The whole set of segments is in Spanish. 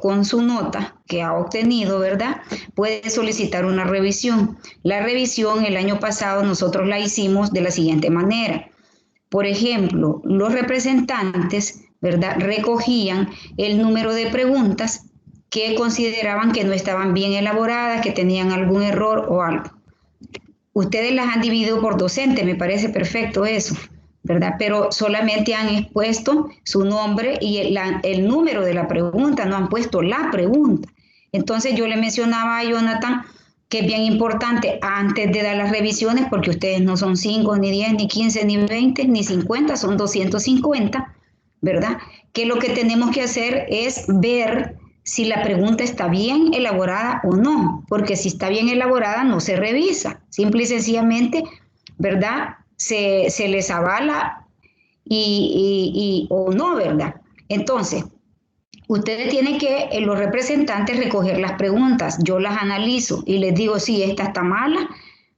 con su nota que ha obtenido, ¿verdad? Puede solicitar una revisión. La revisión el año pasado nosotros la hicimos de la siguiente manera. Por ejemplo, los representantes, ¿verdad?, recogían el número de preguntas que consideraban que no estaban bien elaboradas, que tenían algún error o algo. Ustedes las han dividido por docente, me parece perfecto eso, ¿verdad? Pero solamente han expuesto su nombre y el número de la pregunta, no han puesto la pregunta. Entonces yo le mencionaba a Jonathan que es bien importante antes de dar las revisiones, porque ustedes no son 5, ni 10, ni 15, ni 20, ni 50, son 250, ¿verdad? Que lo que tenemos que hacer es ver si la pregunta está bien elaborada o no, porque si está bien elaborada no se revisa, simple y sencillamente, ¿verdad? Se les avala o no, ¿verdad? Entonces, ustedes tienen que, los representantes, recoger las preguntas, yo las analizo y les digo, sí, esta está mala,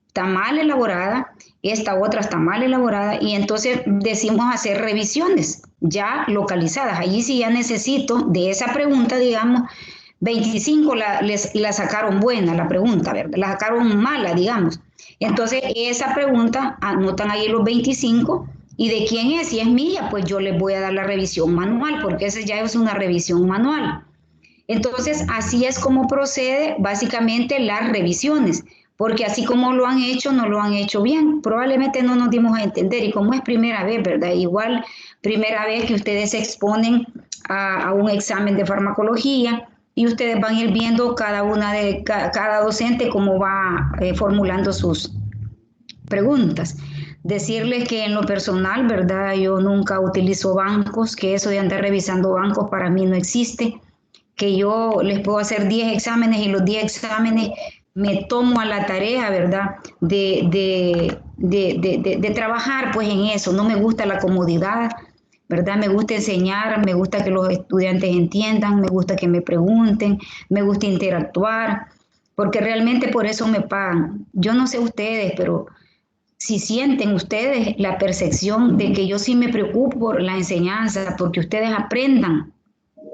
está mal elaborada, esta otra está mal elaborada, y entonces decimos hacer revisiones ya localizadas. Allí sí ya necesito de esa pregunta, digamos, 25 la sacaron buena la pregunta, ¿verdad? La sacaron mala, digamos. Entonces esa pregunta anotan ahí los 25. ¿Y de quién es? Si es mía, pues yo les voy a dar la revisión manual, porque esa ya es una revisión manual. Entonces, así es como procede básicamente las revisiones, porque así como lo han hecho, no lo han hecho bien. Probablemente no nos dimos a entender, y como es primera vez, ¿verdad? Igual, primera vez que ustedes se exponen a un examen de farmacología, y ustedes van a ir viendo cada docente cómo va formulando sus preguntas. Decirles que en lo personal, ¿verdad? Yo nunca utilizo bancos, que eso de andar revisando bancos para mí no existe, que yo les puedo hacer 10 exámenes y los 10 exámenes me tomo a la tarea, ¿verdad? De trabajar pues en eso. No me gusta la comodidad, ¿verdad? Me gusta enseñar, me gusta que los estudiantes entiendan, me gusta que me pregunten, me gusta interactuar, porque realmente por eso me pagan. Yo no sé ustedes, pero si sienten ustedes la percepción de que yo sí me preocupo por la enseñanza, porque ustedes aprendan,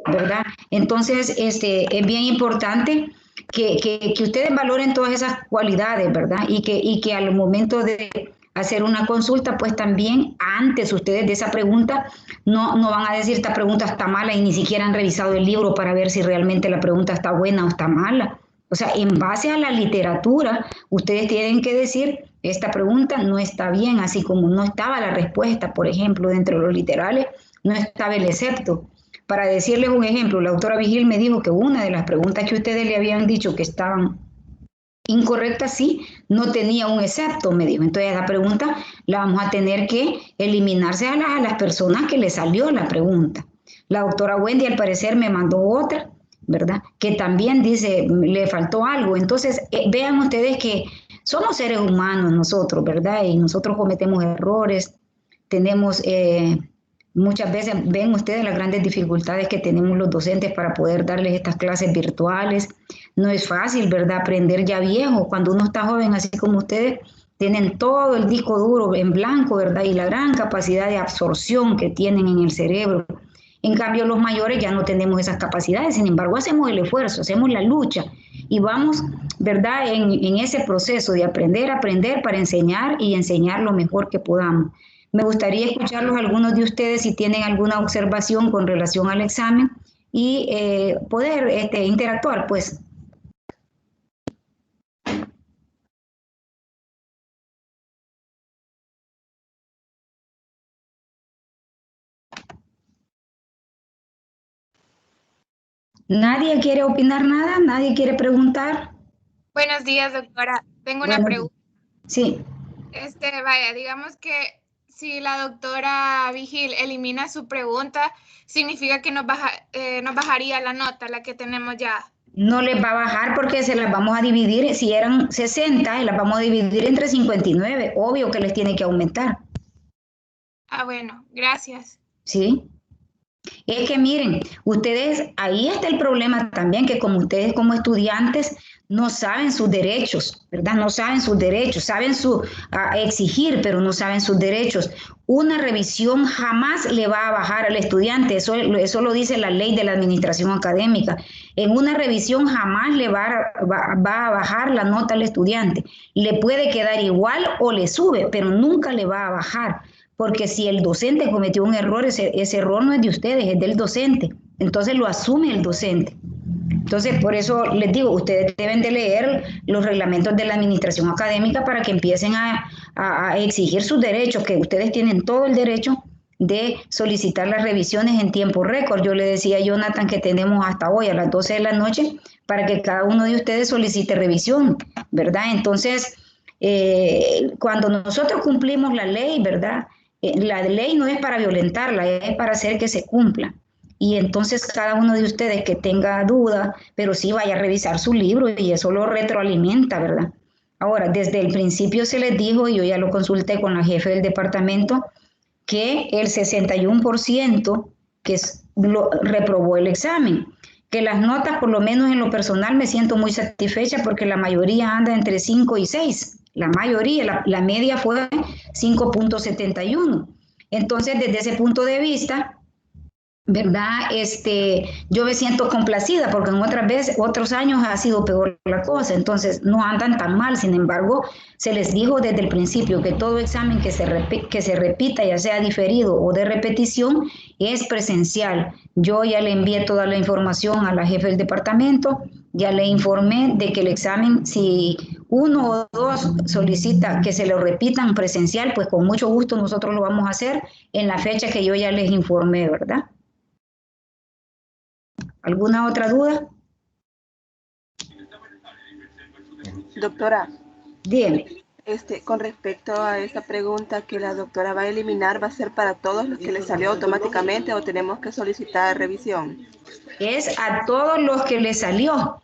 ¿verdad? Entonces, es bien importante que ustedes valoren todas esas cualidades, ¿verdad? Y que al momento de hacer una consulta, pues también antes ustedes de esa pregunta no van a decir esta pregunta está mala y ni siquiera han revisado el libro para ver si realmente la pregunta está buena o está mala. O sea, en base a la literatura, ustedes tienen que decir, esta pregunta no está bien, así como no estaba la respuesta, por ejemplo, dentro de los literales, no estaba el excepto. Para decirles un ejemplo, la doctora Vigil me dijo que una de las preguntas que ustedes le habían dicho que estaban incorrectas, sí, no tenía un excepto, me dijo. Entonces, la pregunta la vamos a tener que eliminarse a las personas que le salió la pregunta. La doctora Wendy, al parecer, me mandó otra, ¿verdad? Que también dice, le faltó algo. Entonces, vean ustedes que somos seres humanos nosotros, ¿verdad? Y nosotros cometemos errores, tenemos... muchas veces ven ustedes las grandes dificultades que tenemos los docentes para poder darles estas clases virtuales. No es fácil, ¿verdad? Aprender ya viejo. Cuando uno está joven, así como ustedes, tienen todo el disco duro en blanco, ¿verdad? Y la gran capacidad de absorción que tienen en el cerebro. En cambio, los mayores ya no tenemos esas capacidades. Sin embargo, hacemos el esfuerzo, hacemos la lucha y vamos, ¿verdad? En ese proceso de aprender para enseñar y enseñar lo mejor que podamos. Me gustaría escucharlos algunos de ustedes si tienen alguna observación con relación al examen y poder interactuar, pues. ¿Nadie quiere opinar nada? ¿Nadie quiere preguntar? Buenos días, doctora. Tengo una Bueno, pregunta. sí. Vaya, digamos que si la doctora Vigil elimina su pregunta, significa que nos bajaría la nota, la que tenemos ya. No les va a bajar porque se las vamos a dividir, si eran 60, y las vamos a dividir entre 59. Obvio que les tiene que aumentar. Ah, bueno, gracias. ¿Sí? Es que miren, ustedes, ahí está el problema también, que como ustedes como estudiantes no saben sus derechos, ¿verdad? No saben sus derechos, saben exigir, pero no saben sus derechos. Una revisión jamás le va a bajar al estudiante, eso lo dice la ley de la administración académica. En una revisión jamás le va a bajar la nota al estudiante. Le puede quedar igual o le sube, pero nunca le va a bajar. Porque si el docente cometió un error, ese error no es de ustedes, es del docente. Entonces lo asume el docente. Entonces, por eso les digo, ustedes deben de leer los reglamentos de la administración académica para que empiecen a exigir sus derechos, que ustedes tienen todo el derecho de solicitar las revisiones en tiempo récord. Yo le decía a Jonathan que tenemos hasta hoy a las 12 de la noche para que cada uno de ustedes solicite revisión, ¿verdad? Entonces, cuando nosotros cumplimos la ley, ¿verdad? La ley no es para violentarla, es para hacer que se cumpla. Y entonces cada uno de ustedes que tenga duda, pero sí vaya a revisar su libro y eso lo retroalimenta, ¿verdad? Ahora, desde el principio se les dijo, y yo ya lo consulté con la jefe del departamento, que el 61% que reprobó el examen, que las notas, por lo menos en lo personal, me siento muy satisfecha porque la mayoría anda entre 5 y 6. La mayoría, la media fue 5.71. Entonces, desde ese punto de vista, ¿verdad? Yo me siento complacida porque en otros años ha sido peor la cosa, entonces no andan tan mal. Sin embargo, se les dijo desde el principio que todo examen que se repita, ya sea diferido o de repetición, es presencial. Yo ya le envié toda la información a la jefe del departamento, ya le informé de que el examen, si uno o dos solicita que se lo repitan presencial, pues con mucho gusto nosotros lo vamos a hacer en la fecha que yo ya les informé, ¿verdad? ¿Alguna otra duda? Doctora. Dígame. Con respecto a esta pregunta que la doctora va a eliminar, ¿va a ser para todos los que le salió automáticamente o tenemos que solicitar revisión? Es a todos los que le salió.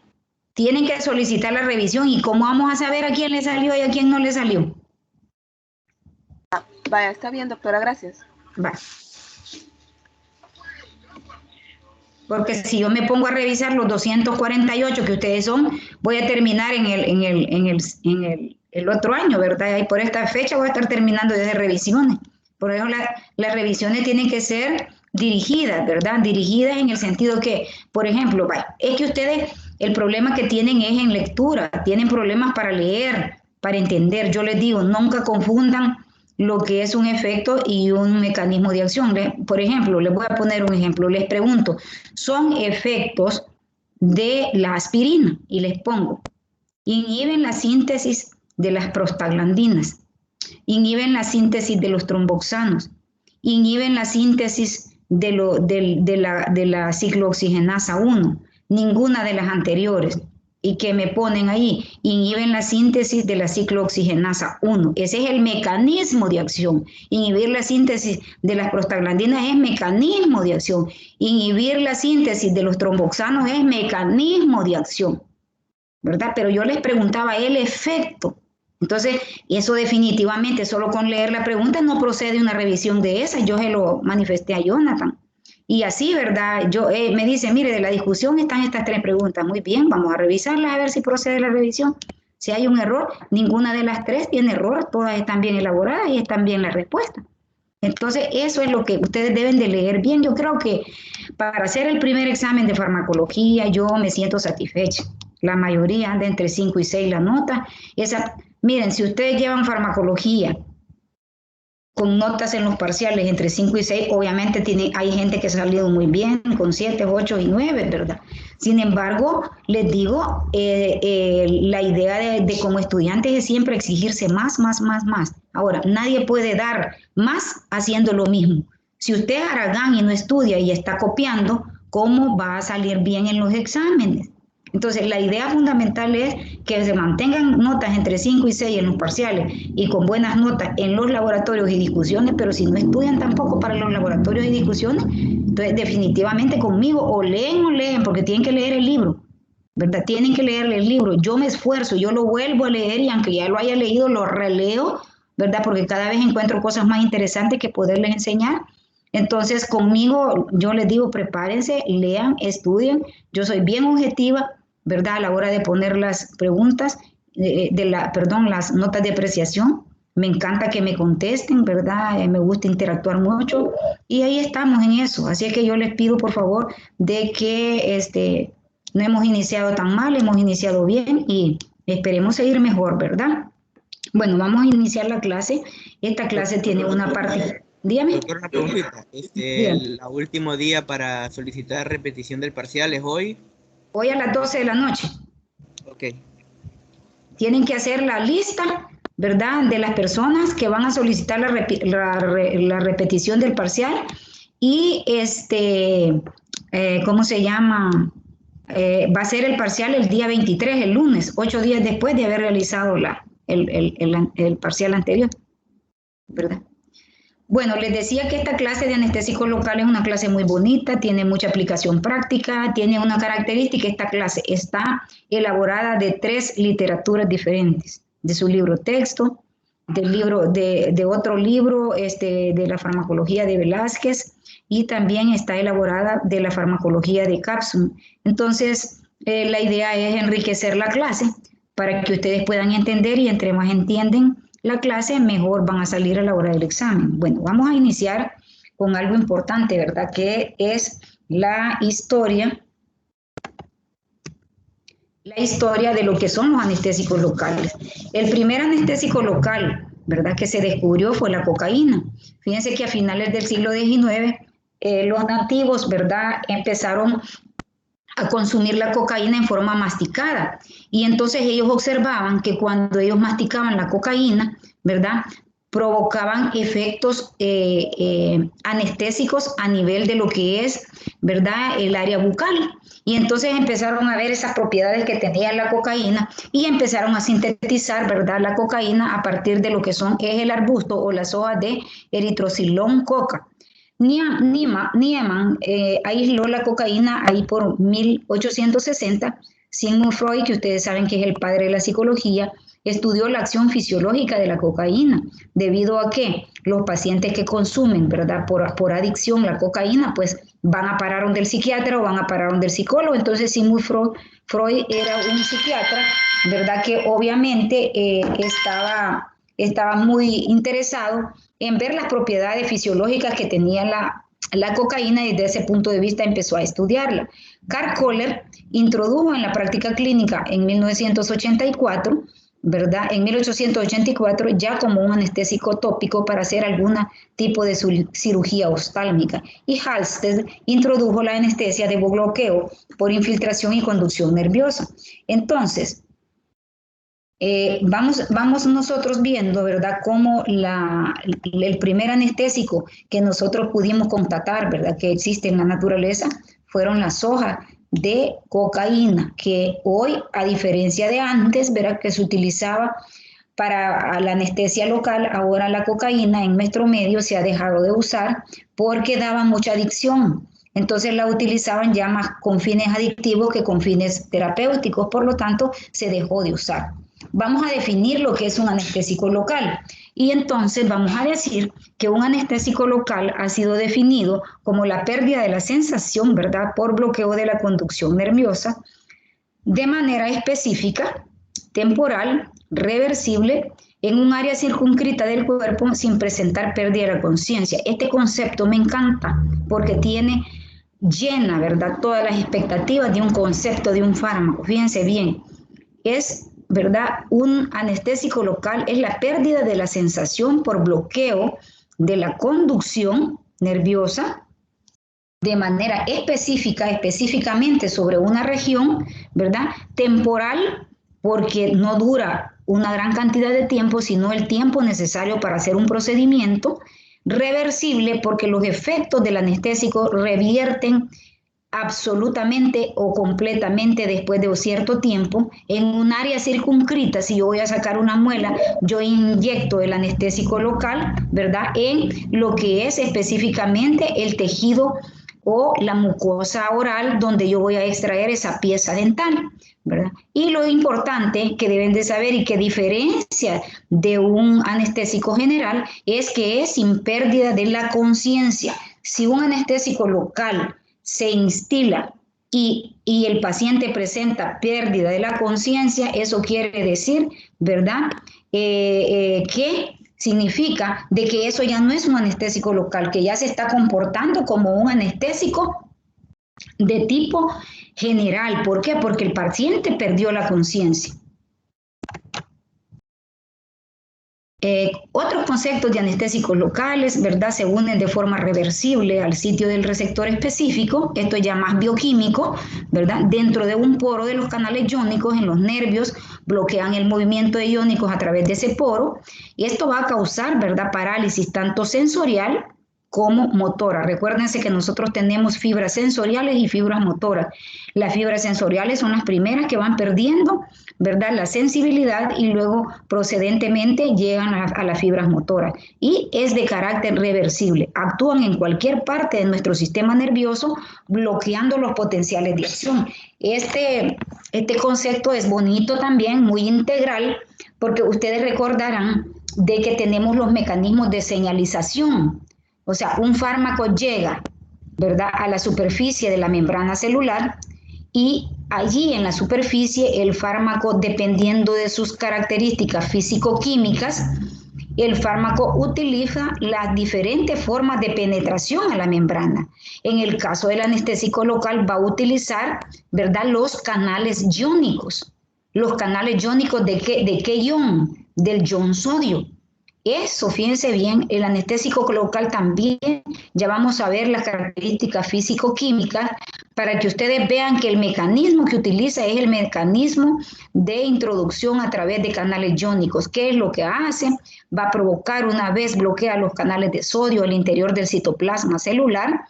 Tienen que solicitar la revisión. ¿Y cómo vamos a saber a quién le salió y a quién no le salió? Vaya, está bien, doctora, gracias. Va. Porque si yo me pongo a revisar los 248 que ustedes son, voy a terminar en el otro año, ¿verdad? Y por esta fecha voy a estar terminando de hacer revisiones. Por eso las revisiones tienen que ser dirigidas, ¿verdad? Dirigidas en el sentido que, por ejemplo, es que ustedes, el problema que tienen es en lectura, tienen problemas para leer, para entender. Yo les digo, nunca confundan lo que es un efecto y un mecanismo de acción. Por ejemplo, les voy a poner un ejemplo, les pregunto, ¿son efectos de la aspirina? Y les pongo, inhiben la síntesis de las prostaglandinas, inhiben la síntesis de los tromboxanos, inhiben la síntesis de la ciclooxigenasa 1, ninguna de las anteriores. Y que me ponen ahí, inhiben la síntesis de la ciclooxigenasa 1. Ese es el mecanismo de acción. Inhibir la síntesis de las prostaglandinas es mecanismo de acción. Inhibir la síntesis de los tromboxanos es mecanismo de acción, ¿verdad? Pero yo les preguntaba el efecto. Entonces, eso definitivamente, solo con leer la pregunta no procede una revisión de esa. Yo se lo manifesté a Jonathan. Y así, ¿verdad? Me dice, mire, de la discusión están estas 3 preguntas. Muy bien, vamos a revisarlas a ver si procede la revisión. Si hay un error, ninguna de las 3 tiene error, todas están bien elaboradas y están bien las respuestas. Entonces, eso es lo que ustedes deben de leer bien. Yo creo que para hacer el primer examen de farmacología, yo me siento satisfecha. La mayoría anda entre 5 y 6 la nota. Miren, si ustedes llevan farmacología con notas en los parciales entre 5 y 6, obviamente hay gente que ha salido muy bien, con 7, 8 y 9, ¿verdad? Sin embargo, les digo, la idea de como estudiantes es siempre exigirse más. Ahora, nadie puede dar más haciendo lo mismo. Si usted es haragán y no estudia y está copiando, ¿cómo va a salir bien en los exámenes? Entonces, la idea fundamental es que se mantengan notas entre 5 y 6 en los parciales y con buenas notas en los laboratorios y discusiones, pero si no estudian tampoco para los laboratorios y discusiones, entonces definitivamente conmigo o leen, porque tienen que leer el libro, ¿verdad? Tienen que leer el libro. Yo me esfuerzo, yo lo vuelvo a leer y aunque ya lo haya leído, lo releo, ¿verdad? Porque cada vez encuentro cosas más interesantes que poderles enseñar. Entonces, conmigo, yo les digo, prepárense, lean, estudien. Yo soy bien objetiva, ¿verdad? A la hora de poner las preguntas, las notas de apreciación. Me encanta que me contesten, ¿verdad? Me gusta interactuar mucho y ahí estamos en eso. Así es que yo les pido, por favor, de que no hemos iniciado tan mal, hemos iniciado bien y esperemos seguir mejor, ¿verdad? Bueno, vamos a iniciar la clase. Esta clase tiene una parte... Dígame. Doctor, una preguntita. El último día para solicitar repetición del parcial es hoy. Hoy a las 12 de la noche. Ok. Tienen que hacer la lista, ¿verdad?, de las personas que van a solicitar la repetición del parcial y ¿cómo se llama? Va a ser el parcial el día 23, el lunes, 8 días después de haber realizado el parcial anterior, ¿verdad? Bueno, les decía que esta clase de anestésico local es una clase muy bonita, tiene mucha aplicación práctica, tiene una característica, esta clase está elaborada de 3 literaturas diferentes, de su libro texto, de otro libro, de la farmacología de Velázquez, y también está elaborada de la farmacología de Capsum. Entonces, la idea es enriquecer la clase para que ustedes puedan entender y entre más entienden la clase, mejor van a salir a la hora del examen. Bueno, vamos a iniciar con algo importante, ¿verdad? Que es la historia de lo que son los anestésicos locales. El primer anestésico local, ¿verdad?, que se descubrió fue la cocaína. Fíjense que a finales del siglo XIX, los nativos, ¿verdad?, empezaron a consumir la cocaína en forma masticada. Y entonces ellos observaban que cuando ellos masticaban la cocaína, ¿verdad?, provocaban efectos anestésicos a nivel de lo que es, ¿verdad?, el área bucal. Y entonces empezaron a ver esas propiedades que tenía la cocaína y empezaron a sintetizar, ¿verdad?, la cocaína a partir de lo que es el arbusto o las hojas de Erythrocylum coca. Niemann aisló la cocaína ahí por 1860. Sigmund Freud, que ustedes saben que es el padre de la psicología, estudió la acción fisiológica de la cocaína, debido a que los pacientes que consumen, ¿verdad?, por adicción la cocaína, pues van a parar donde el psiquiatra o van a parar donde el psicólogo. Entonces Sigmund Freud era un psiquiatra, ¿verdad?, que obviamente estaba muy interesado en ver las propiedades fisiológicas que tenía la cocaína y desde ese punto de vista empezó a estudiarla. Karl Kohler introdujo en la práctica clínica en 1984, ¿verdad?, en 1884, ya como un anestésico tópico para hacer algún tipo de cirugía oftálmica. Y Halsted introdujo la anestesia de bloqueo por infiltración y conducción nerviosa. Entonces, vamos nosotros viendo, ¿verdad?, cómo el primer anestésico que nosotros pudimos constatar, ¿verdad?, que existe en la naturaleza, fueron las hojas de cocaína, que hoy, a diferencia de antes, ¿verdad?, que se utilizaba para la anestesia local, ahora la cocaína en nuestro medio se ha dejado de usar porque daba mucha adicción. Entonces la utilizaban ya más con fines adictivos que con fines terapéuticos, por lo tanto se dejó de usar. Vamos a definir lo que es un anestésico local y entonces vamos a decir que un anestésico local ha sido definido como la pérdida de la sensación, ¿verdad?, por bloqueo de la conducción nerviosa de manera específica, temporal, reversible, en un área circunscrita del cuerpo sin presentar pérdida de la conciencia. Este concepto me encanta porque llena, ¿verdad?, todas las expectativas de un concepto, de un fármaco. Fíjense bien, es, ¿verdad?, un anestésico local es la pérdida de la sensación por bloqueo de la conducción nerviosa de manera específicamente sobre una región, ¿verdad?, temporal, porque no dura una gran cantidad de tiempo, sino el tiempo necesario para hacer un procedimiento, reversible, porque los efectos del anestésico revierten absolutamente o completamente después de un cierto tiempo en un área circunscrita. Si yo voy a sacar una muela, yo inyecto el anestésico local, ¿verdad?, en lo que es específicamente el tejido o la mucosa oral donde yo voy a extraer esa pieza dental, ¿verdad? Y lo importante que deben de saber y que diferencia de un anestésico general es que es sin pérdida de la conciencia. Si un anestésico local se instila y el paciente presenta pérdida de la conciencia, eso quiere decir, ¿verdad? Que significa de que eso ya no es un anestésico local, que ya se está comportando como un anestésico de tipo general. ¿Por qué? Porque el paciente perdió la conciencia. Otros conceptos de anestésicos locales, ¿verdad? Se unen de forma reversible al sitio del receptor específico, esto ya más bioquímico, ¿verdad? Dentro de un poro de los canales iónicos en los nervios, bloquean el movimiento de iónicos a través de ese poro, y esto va a causar, ¿verdad? Parálisis tanto sensorial como motora. Recuérdense que nosotros tenemos fibras sensoriales y fibras motoras. Las fibras sensoriales son las primeras que van perdiendo, ¿verdad?, la sensibilidad, y luego procedentemente llegan a las fibras motoras. Y es de carácter reversible. Actúan en cualquier parte de nuestro sistema nervioso, bloqueando los potenciales de acción. Este concepto es bonito también, muy integral, porque ustedes recordarán de que tenemos los mecanismos de señalización. O sea, un fármaco llega, ¿verdad?, a la superficie de la membrana celular, y allí en la superficie el fármaco, dependiendo de sus características físico-químicas, el fármaco utiliza las diferentes formas de penetración a la membrana. En el caso del anestésico local va a utilizar, ¿verdad?, los canales iónicos. ¿Los canales iónicos de qué ion? Del ion sodio. Eso, fíjense bien, el anestésico local también, ya vamos a ver las características físico-químicas para que ustedes vean que el mecanismo que utiliza es el mecanismo de introducción a través de canales iónicos. ¿Qué es lo que hace? Va a provocar, una vez bloquea los canales de sodio al interior del citoplasma celular,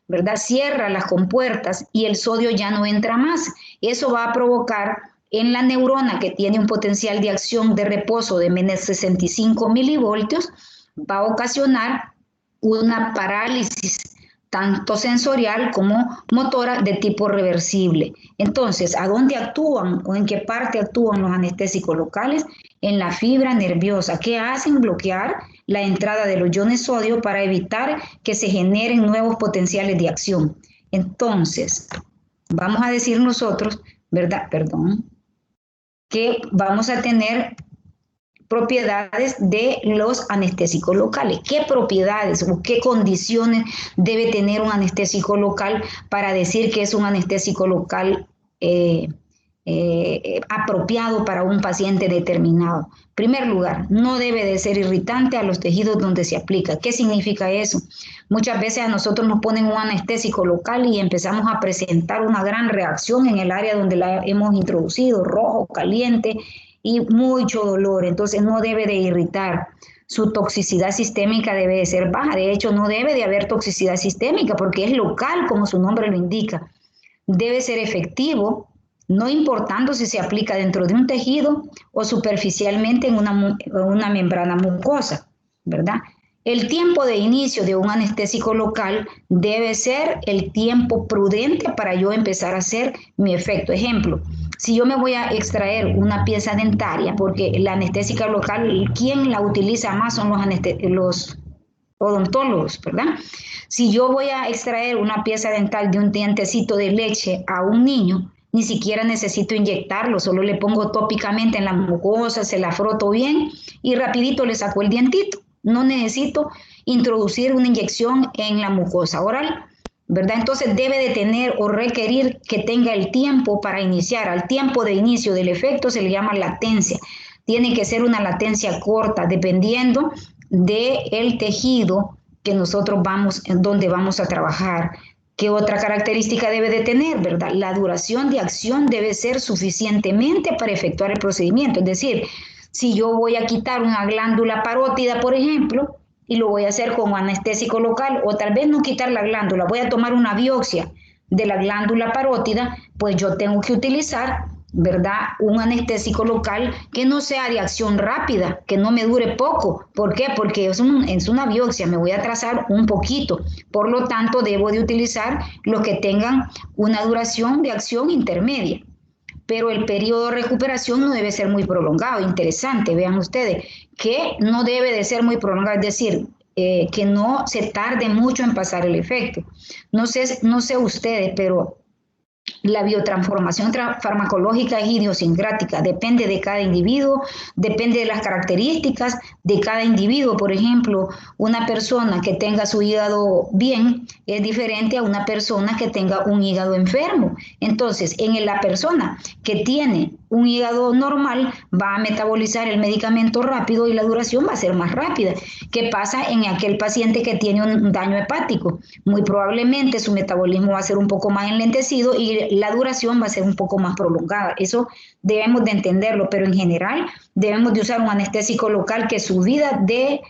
¿verdad? Cierra las compuertas y el sodio ya no entra más. Eso va a provocar en la neurona, que tiene un potencial de acción de reposo de menos 65 milivoltios, va a ocasionar una parálisis tanto sensorial como motora de tipo reversible. Entonces, ¿a dónde actúan o en qué parte actúan los anestésicos locales? En la fibra nerviosa. ¿Qué hacen? Bloquear la entrada de los iones sodio para evitar que se generen nuevos potenciales de acción. Entonces, vamos a decir nosotros, ¿verdad? Perdón. Que vamos a tener propiedades de los anestésicos locales. ¿Qué propiedades o qué condiciones debe tener un anestésico local para decir que es un anestésico local apropiado para un paciente determinado? En primer lugar, no debe de ser irritante a los tejidos donde se aplica. ¿Qué significa eso? Muchas veces a nosotros nos ponen un anestésico local y empezamos a presentar una gran reacción en el área donde la hemos introducido, rojo, caliente y mucho dolor. Entonces no debe de irritar. Su toxicidad sistémica debe de ser baja. De hecho, no debe de haber toxicidad sistémica porque es local, como su nombre lo indica. Debe ser efectivo, no importando si se aplica dentro de un tejido o superficialmente en una membrana mucosa, ¿verdad? El tiempo de inicio de un anestésico local debe ser el tiempo prudente para yo empezar a hacer mi efecto. Ejemplo, si yo me voy a extraer una pieza dentaria, porque la anestésica local, ¿quién la utiliza más? Son los odontólogos, ¿verdad? Si yo voy a extraer una pieza dental de un dientecito de leche a un niño, ni siquiera necesito inyectarlo, solo le pongo tópicamente en la mucosa, se la froto bien y rapidito le saco el dientito. No necesito introducir una inyección en la mucosa oral, ¿verdad? Entonces debe de tener o requerir que tenga el tiempo para iniciar. Al tiempo de inicio del efecto se le llama latencia. Tiene que ser una latencia corta, dependiendo del tejido que nosotros donde vamos a trabajar. ¿Qué otra característica debe de tener, verdad? La duración de acción debe ser suficientemente para efectuar el procedimiento. Es decir, si yo voy a quitar una glándula parótida, por ejemplo, y lo voy a hacer con anestésico local, o tal vez no quitar la glándula, voy a tomar una biopsia de la glándula parótida, pues yo tengo que utilizar, ¿verdad?, un anestésico local que no sea de acción rápida, que no me dure poco. ¿Por qué? Porque es una biopsia, me voy a atrasar un poquito. Por lo tanto, debo de utilizar los que tengan una duración de acción intermedia. Pero el periodo de recuperación no debe ser muy prolongado. Interesante, vean ustedes, que no debe de ser muy prolongado. Es decir, que no se tarde mucho en pasar el efecto. No sé ustedes, pero la biotransformación farmacológica es idiosincrática, depende de cada individuo, depende de las características de cada individuo. Por ejemplo, una persona que tenga su hígado bien es diferente a una persona que tenga un hígado enfermo. Entonces, en la persona que tiene un hígado normal va a metabolizar el medicamento rápido y la duración va a ser más rápida. ¿Qué pasa en aquel paciente que tiene un daño hepático? Muy probablemente su metabolismo va a ser un poco más enlentecido y la duración va a ser un poco más prolongada. Eso debemos de entenderlo, pero en general debemos de usar un anestésico local que su vida de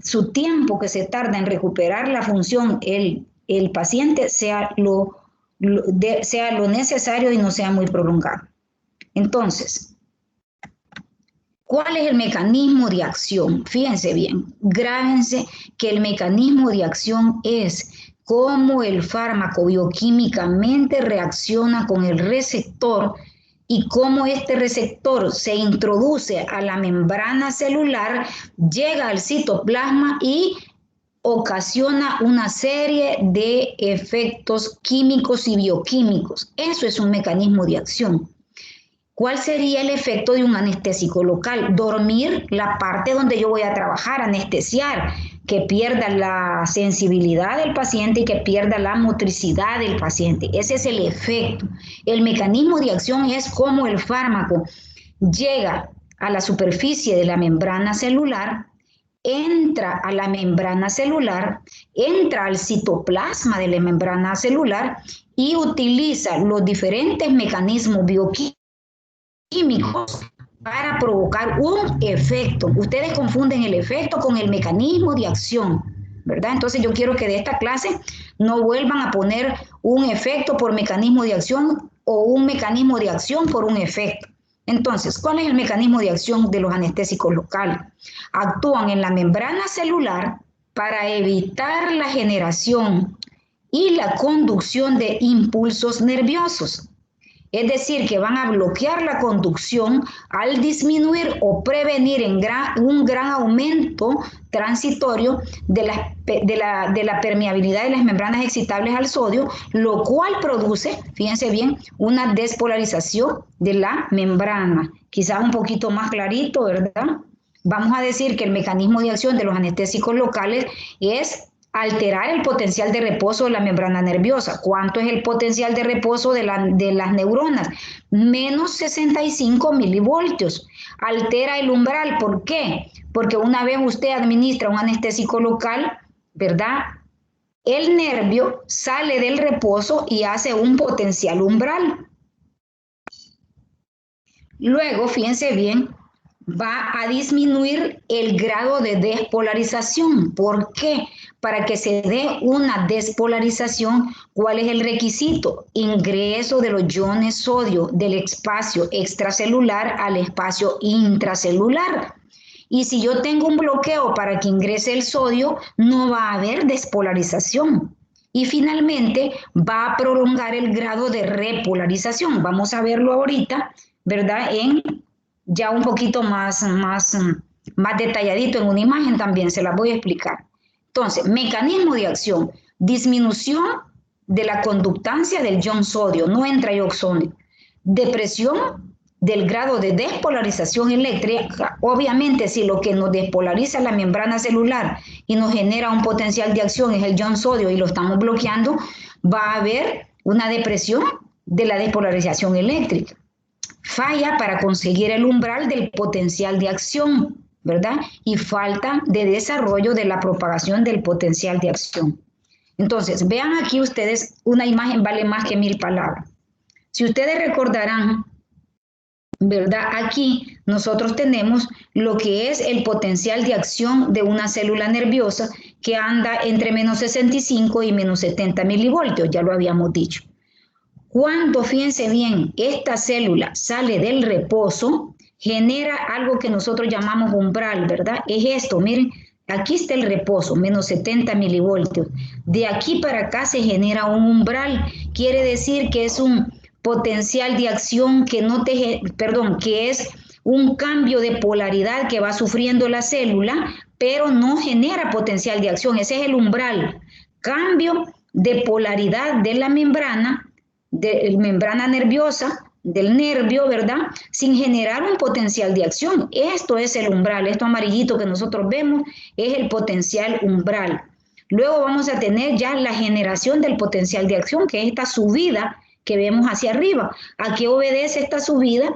su tiempo que se tarda en recuperar la función el paciente sea lo necesario y no sea muy prolongado. Entonces, ¿cuál es el mecanismo de acción? Fíjense bien, grábense que el mecanismo de acción es cómo el fármaco bioquímicamente reacciona con el receptor y cómo este receptor se introduce a la membrana celular, llega al citoplasma y ocasiona una serie de efectos químicos y bioquímicos. Eso es un mecanismo de acción. ¿Cuál sería el efecto de un anestésico local? Dormir la parte donde yo voy a trabajar, anestesiar, que pierda la sensibilidad del paciente y que pierda la motricidad del paciente. Ese es el efecto. El mecanismo de acción es cómo el fármaco llega a la superficie de la membrana celular, entra a la membrana celular, entra al citoplasma de la membrana celular y utiliza los diferentes mecanismos bioquímicos para provocar un efecto. Ustedes confunden el efecto con el mecanismo de acción, ¿verdad? Entonces yo quiero que de esta clase no vuelvan a poner un efecto por mecanismo de acción o un mecanismo de acción por un efecto. Entonces, ¿cuál es el mecanismo de acción de los anestésicos locales? Actúan en la membrana celular para evitar la generación y la conducción de impulsos nerviosos. Es decir, que van a bloquear la conducción al disminuir o prevenir un gran aumento transitorio de la permeabilidad de las membranas excitables al sodio, lo cual produce, fíjense bien, una despolarización de la membrana. Quizás un poquito más clarito, ¿verdad? Vamos a decir que el mecanismo de acción de los anestésicos locales es alterar el potencial de reposo de la membrana nerviosa. ¿Cuánto es el potencial de reposo de las neuronas? Menos 65 milivoltios. Altera el umbral. ¿Por qué? Porque una vez usted administra un anestésico local, ¿verdad? El nervio sale del reposo y hace un potencial umbral. Luego, fíjense bien, va a disminuir el grado de despolarización. ¿Por qué? Para que se dé una despolarización, ¿cuál es el requisito? Ingreso de los iones sodio del espacio extracelular al espacio intracelular. Y si yo tengo un bloqueo para que ingrese el sodio, no va a haber despolarización. Y finalmente va a prolongar el grado de repolarización. Vamos a verlo ahorita, ¿verdad? Ya un poquito más detalladito en una imagen también, se las voy a explicar. Entonces, mecanismo de acción, disminución de la conductancia del ion sodio, no entra ioxónico. Depresión del grado de despolarización eléctrica. Obviamente, si lo que nos despolariza la membrana celular y nos genera un potencial de acción es el ion sodio y lo estamos bloqueando, va a haber una depresión de la despolarización eléctrica. Falla para conseguir el umbral del potencial de acción, ¿verdad? Y falta de desarrollo de la propagación del potencial de acción. Entonces, vean aquí ustedes, una imagen vale más que 1000 palabras. Si ustedes recordarán, ¿verdad? Aquí nosotros tenemos lo que es el potencial de acción de una célula nerviosa que anda entre menos 65 y menos 70 milivoltios, ya lo habíamos dicho. Cuando, fíjense bien, esta célula sale del reposo, genera algo que nosotros llamamos umbral, ¿verdad? Es esto, miren, aquí está el reposo, menos 70 milivoltios. De aquí para acá se genera un umbral, quiere decir que es un potencial de acción que que es un cambio de polaridad que va sufriendo la célula pero no genera potencial de acción. Ese es el umbral. Cambio de polaridad de la membrana nerviosa, del nervio, ¿verdad? Sin generar un potencial de acción. Esto es el umbral. Esto amarillito que nosotros vemos es el potencial umbral. Luego vamos a tener ya la generación del potencial de acción, que es esta subida que vemos hacia arriba. ¿A qué obedece esta subida?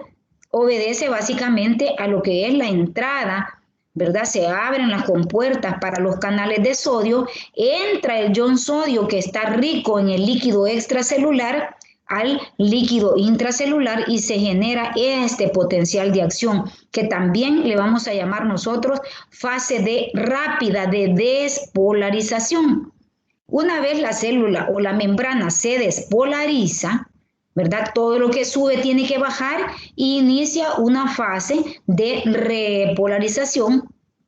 Obedece básicamente a lo que es la entrada, ¿verdad? Se abren las compuertas para los canales de sodio, entra el ion sodio que está rico en el líquido extracelular al líquido intracelular y se genera este potencial de acción que también le vamos a llamar nosotros fase rápida de despolarización. Una vez la célula o la membrana se despolariza, ¿verdad? Todo lo que sube tiene que bajar e inicia una fase de repolarización,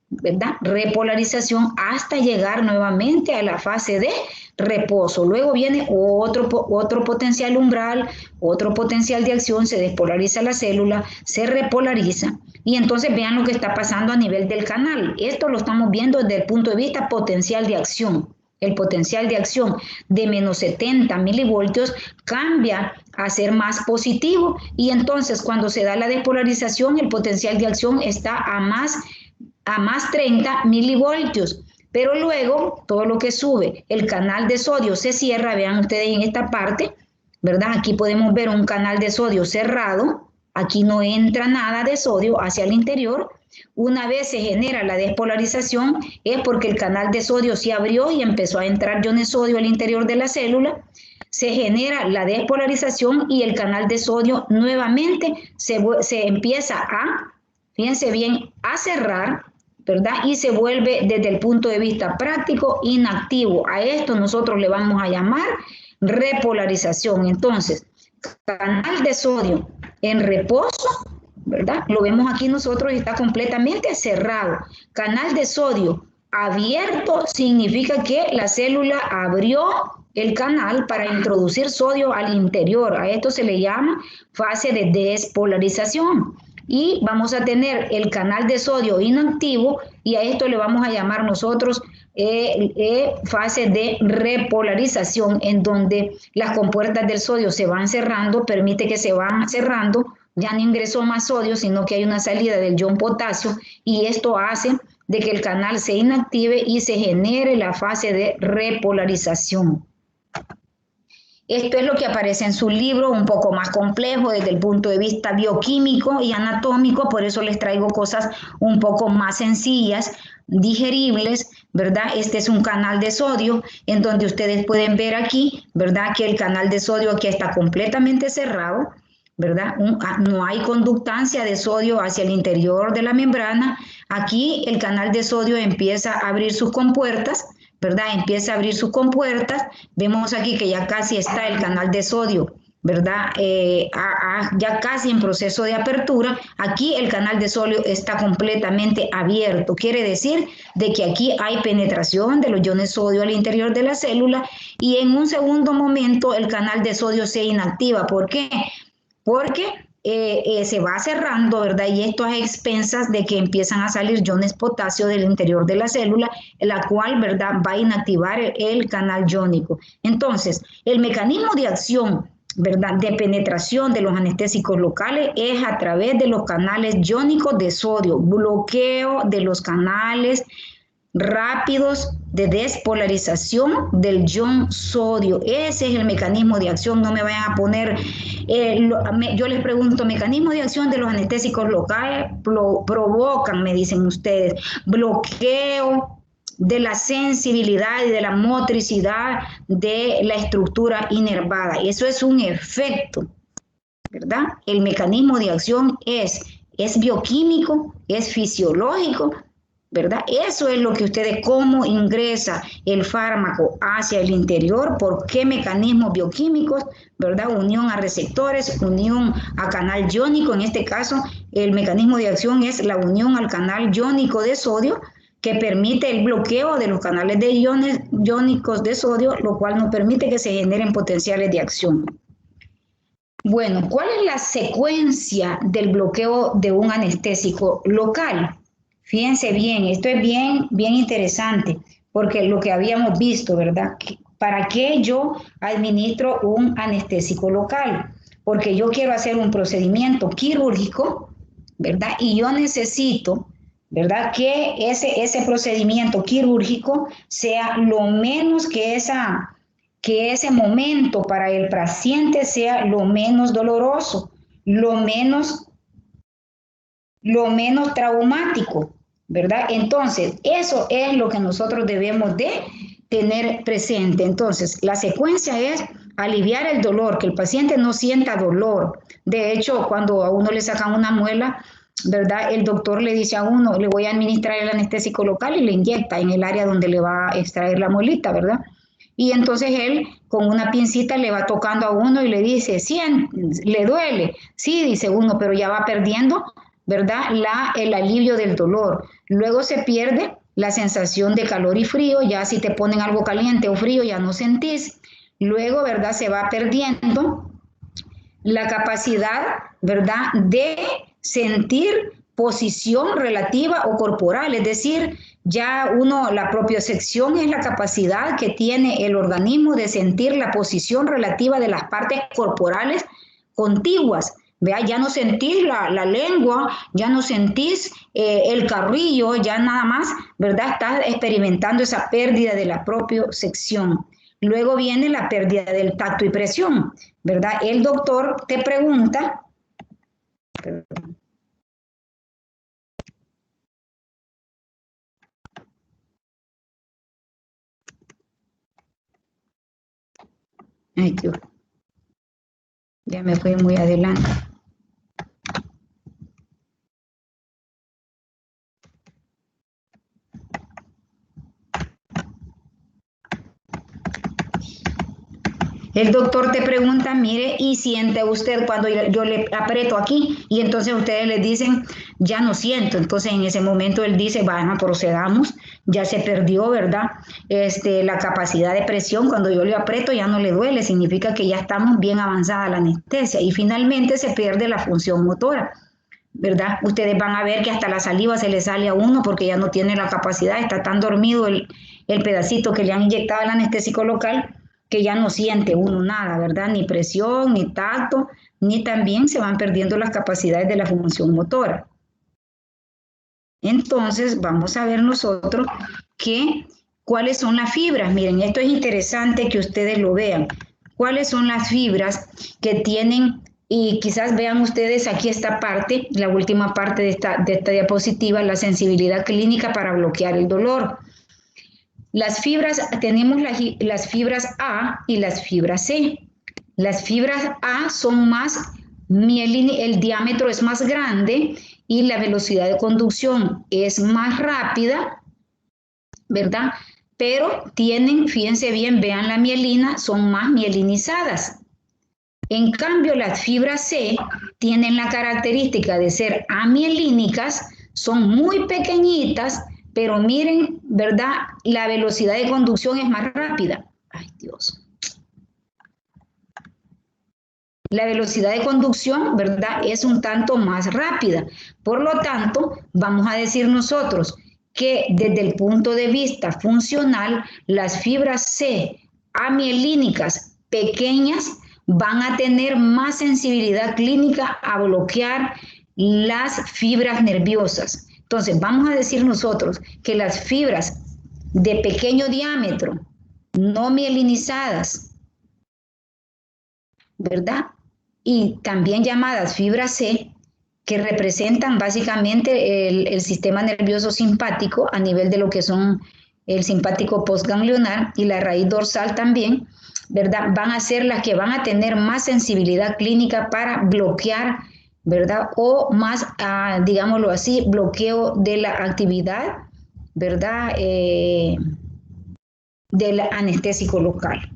¿verdad? Repolarización hasta llegar nuevamente a la fase de reposo. Luego viene otro potencial umbral, otro potencial de acción, se despolariza la célula, se repolariza y entonces vean lo que está pasando a nivel del canal. Esto lo estamos viendo desde el punto de vista potencial de acción. El potencial de acción de menos 70 milivoltios cambia a ser más positivo y entonces cuando se da la despolarización el potencial de acción está a más 30 milivoltios. Pero luego, todo lo que sube, el canal de sodio se cierra, vean ustedes en esta parte, ¿verdad? Aquí podemos ver un canal de sodio cerrado, aquí no entra nada de sodio hacia el interior. Una vez se genera la despolarización, es porque el canal de sodio se abrió y empezó a entrar iones sodio al interior de la célula. Se genera la despolarización y el canal de sodio nuevamente se empieza a, fíjense bien, a cerrar, ¿verdad? Y se vuelve desde el punto de vista práctico inactivo. A esto nosotros le vamos a llamar repolarización. Entonces, canal de sodio en reposo, ¿verdad? Lo vemos aquí nosotros y está completamente cerrado. Canal de sodio abierto significa que la célula abrió el canal para introducir sodio al interior. A esto se le llama fase de despolarización. Y vamos a tener el canal de sodio inactivo y a esto le vamos a llamar nosotros fase de repolarización, en donde las compuertas del sodio se van cerrando, permite que se van cerrando, ya no ingresó más sodio, sino que hay una salida del ion potasio y esto hace de que el canal se inactive y se genere la fase de repolarización. Esto es lo que aparece en su libro, un poco más complejo desde el punto de vista bioquímico y anatómico, por eso les traigo cosas un poco más sencillas, digeribles, ¿verdad? Este es un canal de sodio en donde ustedes pueden ver aquí, ¿verdad? Que el canal de sodio aquí está completamente cerrado, ¿verdad? No hay conductancia de sodio hacia el interior de la membrana. Aquí el canal de sodio empieza a abrir sus compuertas, ¿verdad? Empieza a abrir sus compuertas. Vemos aquí que ya casi está el canal de sodio, ¿verdad? Ya casi en proceso de apertura. Aquí el canal de sodio está completamente abierto. Quiere decir de que aquí hay penetración de los iones sodio al interior de la célula y en un segundo momento el canal de sodio se inactiva. ¿Por qué? Porque se va cerrando, ¿verdad? Y esto a expensas de que empiezan a salir iones potasio del interior de la célula, la cual, ¿verdad?, va a inactivar el canal iónico. Entonces, el mecanismo de acción, ¿verdad?, de penetración de los anestésicos locales es a través de los canales iónicos de sodio, bloqueo de los canales rápidos de despolarización del ion sodio. Ese es el mecanismo de acción. No me vayan a poner, yo les pregunto, mecanismo de acción de los anestésicos locales provocan, me dicen ustedes, bloqueo de la sensibilidad y de la motricidad de la estructura inervada. Eso es un efecto, ¿verdad? El mecanismo de acción es bioquímico, es fisiológico, ¿verdad? Eso es lo que ustedes, cómo ingresa el fármaco hacia el interior, por qué mecanismos bioquímicos, ¿verdad? Unión a receptores, unión a canal iónico. En este caso, el mecanismo de acción es la unión al canal iónico de sodio, que permite el bloqueo de los canales de iones iónicos de sodio, lo cual no permite que se generen potenciales de acción. Bueno, ¿cuál es la secuencia del bloqueo de un anestésico local? Fíjense bien, esto es bien interesante, porque lo que habíamos visto, ¿verdad? ¿Para qué yo administro un anestésico local? Porque yo quiero hacer un procedimiento quirúrgico, ¿verdad? Y yo necesito, ¿verdad? Que ese procedimiento quirúrgico sea lo menos que ese momento para el paciente sea lo menos doloroso, lo menos traumático, ¿verdad? Entonces, eso es lo que nosotros debemos de tener presente. Entonces, la secuencia es aliviar el dolor, que el paciente no sienta dolor. De hecho, cuando a uno le sacan una muela, ¿verdad? El doctor le dice a uno, le voy a administrar el anestésico local y le inyecta en el área donde le va a extraer la muelita, ¿verdad? Y entonces él con una pincita le va tocando a uno y le dice, ¿sí, le duele? Sí, dice uno, pero ya va perdiendo, ¿verdad? El alivio del dolor. Luego se pierde la sensación de calor y frío, ya si te ponen algo caliente o frío ya no sentís. Luego, ¿verdad? Se va perdiendo la capacidad, ¿verdad? De sentir posición relativa o corporal, es decir, ya la propiocepción es la capacidad que tiene el organismo de sentir la posición relativa de las partes corporales contiguas. ¿Vea? Ya no sentís la lengua, ya no sentís el carrillo, ya nada más, ¿verdad? Estás experimentando esa pérdida de la propiocepción. Luego viene la pérdida del tacto y presión, ¿verdad? El doctor te pregunta, ay Dios, ya me fui muy adelante. El doctor te pregunta, mire, ¿y siente usted cuando yo le aprieto aquí? Y entonces ustedes le dicen, ya no siento. Entonces en ese momento él dice, bueno, procedamos, ya se perdió, ¿verdad? La capacidad de presión, cuando yo le aprieto ya no le duele, significa que ya estamos bien avanzada la anestesia. Y finalmente se pierde la función motora, ¿verdad? Ustedes van a ver que hasta la saliva se le sale a uno porque ya no tiene la capacidad, está tan dormido el pedacito que le han inyectado el anestésico local, que ya no siente uno nada, ¿verdad? Ni presión, ni tacto, ni también se van perdiendo las capacidades de la función motora. Entonces, vamos a ver nosotros cuáles son las fibras. Miren, esto es interesante que ustedes lo vean. ¿Cuáles son las fibras que tienen? Y quizás vean ustedes aquí esta parte, la última parte de esta diapositiva, la sensibilidad clínica para bloquear el dolor. Las fibras, tenemos las fibras A y las fibras C. Las fibras A son más el diámetro es más grande y la velocidad de conducción es más rápida, ¿verdad? Pero tienen, fíjense bien, vean la mielina, son más mielinizadas. En cambio, las fibras C tienen la característica de ser amielínicas, son muy pequeñitas, pero miren, ¿verdad? La velocidad de conducción es más rápida. Ay, Dios. La velocidad de conducción, ¿verdad? Es un tanto más rápida. Por lo tanto, vamos a decir nosotros que desde el punto de vista funcional, las fibras C amielínicas pequeñas van a tener más sensibilidad clínica a bloquear las fibras nerviosas. Entonces, vamos a decir nosotros que las fibras de pequeño diámetro, no mielinizadas, ¿verdad? Y también llamadas fibras C, que representan básicamente el sistema nervioso simpático a nivel de lo que son el simpático postganglionar y la raíz dorsal también, ¿verdad? Van a ser las que van a tener más sensibilidad clínica para bloquear, ¿verdad? O más, digámoslo así, bloqueo de la actividad, ¿verdad? Del anestésico local.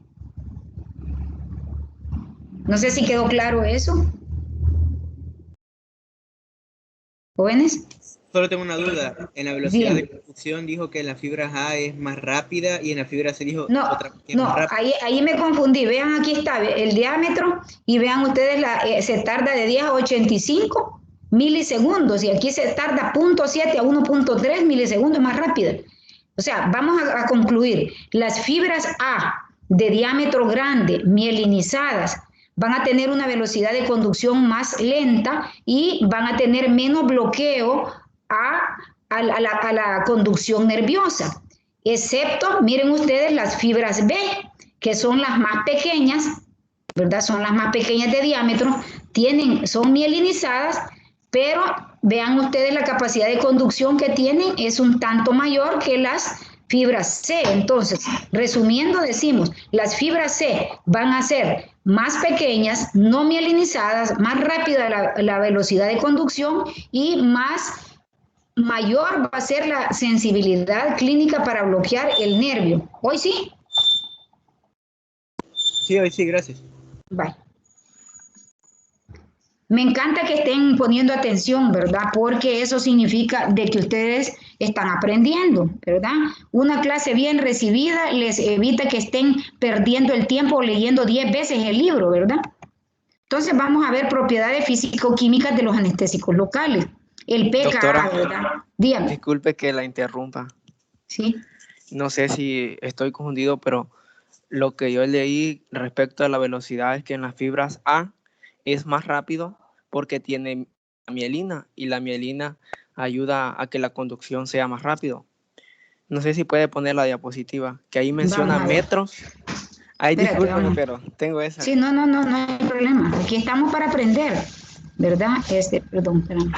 No sé si quedó claro eso. ¿Jóvenes? Solo tengo una duda. En la velocidad de conducción dijo que en las fibras A es más rápida y en las fibras C dijo otra que es más rápida. Ahí me confundí. Vean, aquí está el diámetro y vean ustedes, se tarda de 10 a 85 milisegundos y aquí se tarda 0.7 a 1.3 milisegundos más rápido. O sea, vamos a concluir. Las fibras A de diámetro grande, mielinizadas, van a tener una velocidad de conducción más lenta y van a tener menos bloqueo a la conducción nerviosa. Excepto, miren ustedes, las fibras B, que son las más pequeñas, ¿verdad? Son las más pequeñas de diámetro, son mielinizadas, pero vean ustedes la capacidad de conducción que tienen, es un tanto mayor que las fibras C. Entonces, resumiendo, decimos, las fibras C van a ser más pequeñas, no mielinizadas, más rápida la velocidad de conducción y mayor va a ser la sensibilidad clínica para bloquear el nervio. ¿Hoy sí? Sí, hoy sí, gracias. Bye. Me encanta que estén poniendo atención, ¿verdad? Porque eso significa de que ustedes están aprendiendo, ¿verdad? Una clase bien recibida les evita que estén perdiendo el tiempo leyendo 10 veces el libro, ¿verdad? Entonces vamos a ver propiedades físico-químicas de los anestésicos locales. El pKa, doctora, ¿verdad? Dígame. Disculpe que la interrumpa. Sí. No sé si estoy confundido, pero lo que yo leí respecto a la velocidad es que en las fibras A es más rápido porque tiene mielina y la mielina ayuda a que la conducción sea más rápido. No sé si puede poner la diapositiva, que ahí menciona metros. Ay, discúlpeme, pero tengo esa. Sí, no hay problema. Aquí estamos para aprender, ¿verdad? Perdón, espérame.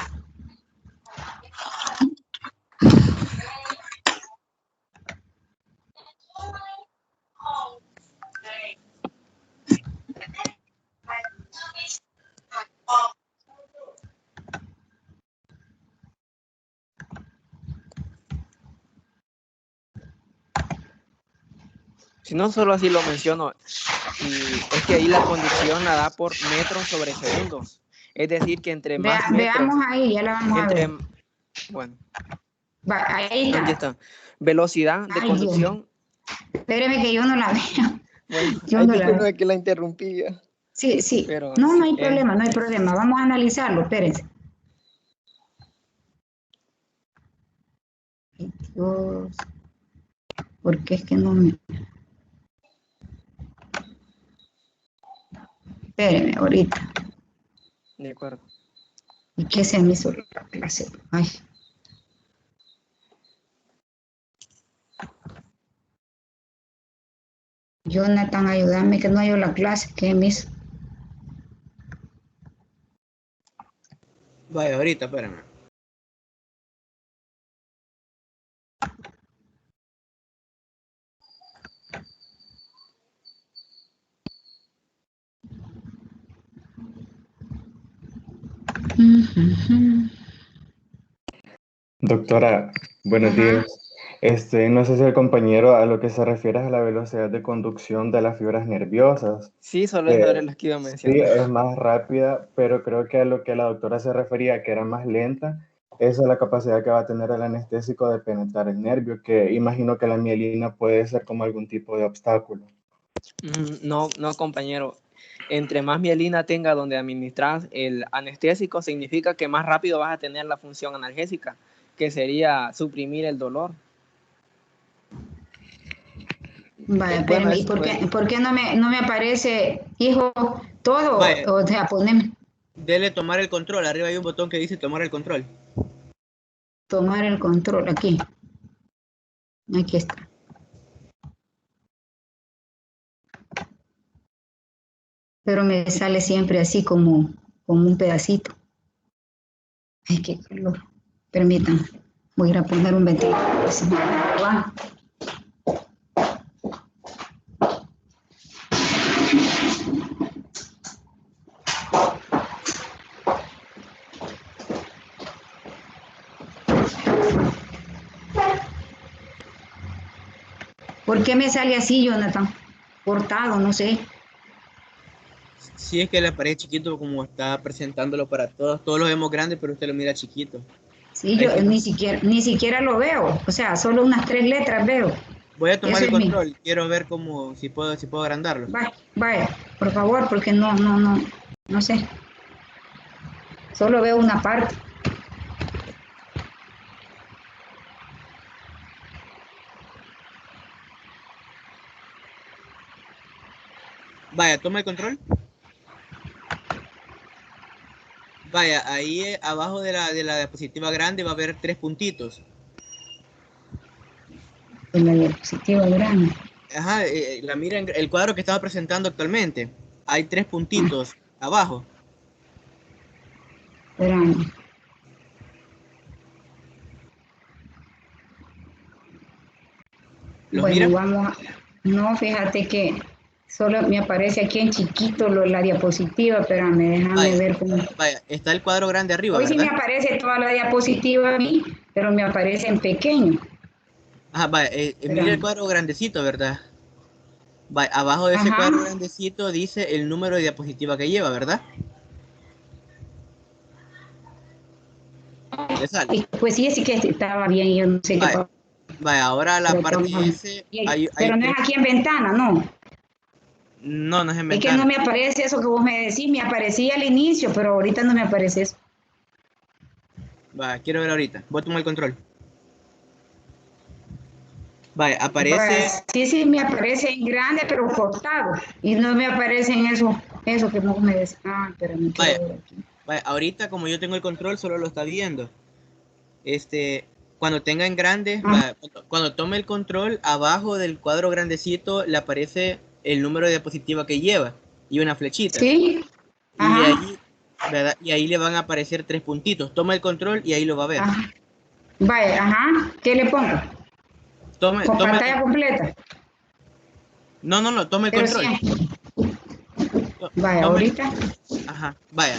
Si no, solo así lo menciono. Y es que ahí la conducción la da por metros sobre segundos. Es decir, que entre más metros... Veamos ahí, ya la vamos a ver. Bueno. Ahí está. Aquí está. Velocidad de conducción. Espéreme que yo no la veo. Bueno, disculpe que la interrumpí ya. Sí. Pero, no hay problema, no hay problema. Vamos a analizarlo, espérense. Dios. ¿Por qué es que no me...? Espéreme, ahorita. De acuerdo. ¿Y qué se me hizo la clase? Ay. Jonathan, ayúdame que no hay la clase. ¿Qué me hizo? Vaya, ahorita, espérame. Doctora, buenos días. No sé si el compañero a lo que se refiere es a la velocidad de conducción de las fibras nerviosas. Sí, solo es sobre las que iba a mencionar. Sí, es más rápida, pero creo que a lo que la doctora se refería, que era más lenta, esa es la capacidad que va a tener el anestésico de penetrar el nervio, que imagino que la mielina puede ser como algún tipo de obstáculo. No, compañero. Entre más mielina tenga donde administras el anestésico, significa que más rápido vas a tener la función analgésica, que sería suprimir el dolor. Vale, espérame, ¿y por qué no me aparece, hijo, todo? Vale. O sea, poneme. Dele tomar el control. Arriba hay un botón que dice tomar el control. Tomar el control, aquí. Aquí está. Pero me sale siempre así como un pedacito. Ay, qué calor. Permítanme. Voy a ir a poner un ventilador. ¿Por qué me sale así, Jonathan? Cortado, no sé. Sí, es que le parece chiquito como está presentándolo para todos. Todos lo vemos grandes, pero usted lo mira chiquito. Sí, yo ni siquiera lo veo. O sea, solo unas 3 letras veo. Voy a tomar el control. Quiero ver si puedo agrandarlo. Vaya, por favor, porque no sé. Solo veo una parte. Vaya, toma el control. Vaya, ahí abajo de la diapositiva grande va a haber 3 puntitos. En la diapositiva grande. Ajá, mira el cuadro que estaba presentando actualmente. Hay 3 puntitos abajo. Grande. ¿Los bueno, mira? Vamos a... No, fíjate que solo me aparece aquí en chiquito la diapositiva, espérame, déjame ver cómo... Vaya, está el cuadro grande arriba, Hoy ¿verdad? sí me aparece toda la diapositiva a mí, pero me aparece en pequeño. Ajá, vaya, mira el cuadro grandecito, ¿verdad? Vaya, abajo de ese cuadro grandecito dice el número de diapositiva que lleva, ¿verdad? ¿Le sale? Pues sí, sí que estaba bien, yo no sé qué pasa. Vaya, ahora la parte S... Pero no es aquí en ventana, ¿no? No, no es en ventana. Es que no me aparece eso que vos me decís, me aparecía al inicio, pero ahorita no me aparece eso. Vaya, quiero ver ahorita. Voy a tomar el control. Vaya, aparece... Sí, me aparece en grande, pero cortado. Y no me aparece en eso que vos me decís. Ah, pero me quiero ver aquí. Vaya, ahorita como yo tengo el control, solo lo está viendo. Cuando tenga en grande, cuando tome el control, abajo del cuadro grandecito le aparece el número de diapositiva que lleva y una flechita. Sí. Y ahí le van a aparecer 3 puntitos. Toma el control y ahí lo va a ver. Vaya, ¿qué le pongo? Tome pantalla completa. No, tome el control. Sí. Vaya, ahorita. Ajá, vaya.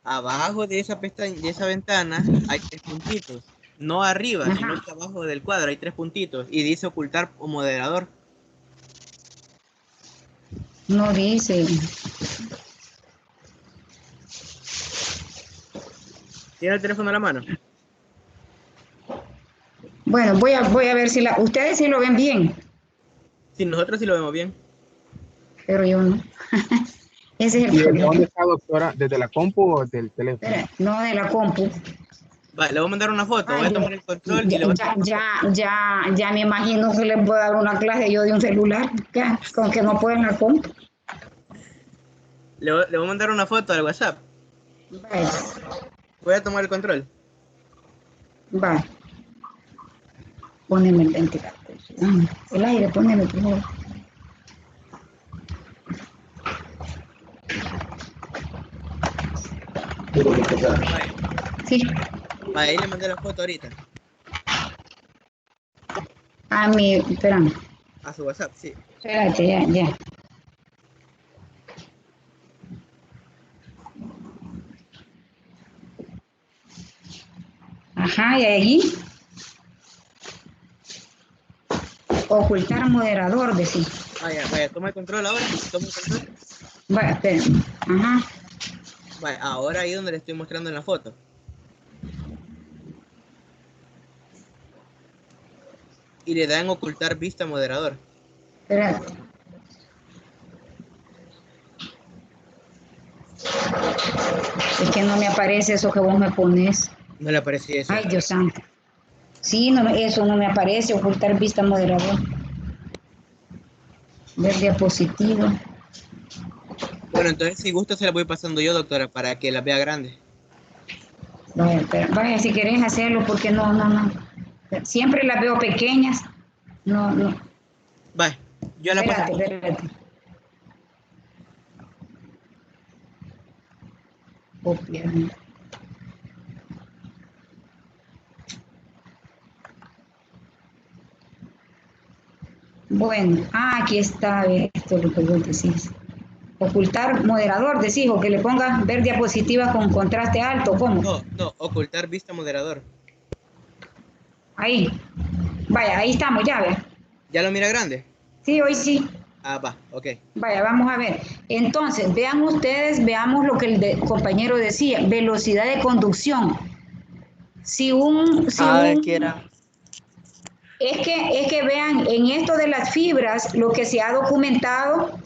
Abajo de esa pestaña, de esa ventana, hay 3 puntitos. No arriba, sino que abajo del cuadro hay 3 puntitos. Y dice ocultar o moderador. No dice. ¿Tiene el teléfono a la mano? Bueno, voy a ver si ustedes sí lo ven bien. Sí, nosotros sí lo vemos bien. Pero yo no. Ese es el problema. ¿Dónde está, doctora? ¿Desde la compu o del teléfono? Espera, no, de la compu. Vale, le voy a mandar una foto. Voy a tomar el control y ya me imagino que les voy a dar una clase yo de un celular. Ya, con que no pueden la compu. Le voy a mandar una foto al WhatsApp. Vale. Voy a tomar el control. Vale. Póneme el ventilador. El aire, póneme por favor. Sí. Vale, ahí le mandé la foto ahorita. Espérame. A su WhatsApp, sí. Espérate, ya. Ajá, y ahí. Ocultar moderador, decir. Vaya, toma el control ahora. Toma el control. Vaya, espérame. Ajá. Vaya, ahora ahí donde le estoy mostrando en la foto. Y le dan ocultar vista moderador. Espérate. Es que no me aparece eso que vos me pones. No le aparece eso. Ay, Dios santo. Sí, no, eso no me aparece, ocultar vista moderador. Ver diapositiva. Bueno, entonces si gusta se la voy pasando yo, doctora, para que la vea grande. Vaya, si querés hacerlo, porque no. Siempre las veo pequeñas. No. Vaya, yo la paso. Espérate. Copiar. Bueno, aquí está esto lo que vos decís. Ocultar moderador, decís, o que le pongas ver diapositiva con contraste alto, ¿cómo? No, ocultar vista moderador. Ahí. Vaya, ahí estamos, ya, vea. ¿Ya lo mira grande? Sí, hoy sí. Va, ok. Vaya, vamos a ver. Entonces, veamos lo que el compañero decía, velocidad de conducción. Es que vean, en esto de las fibras, lo que se ha documentado,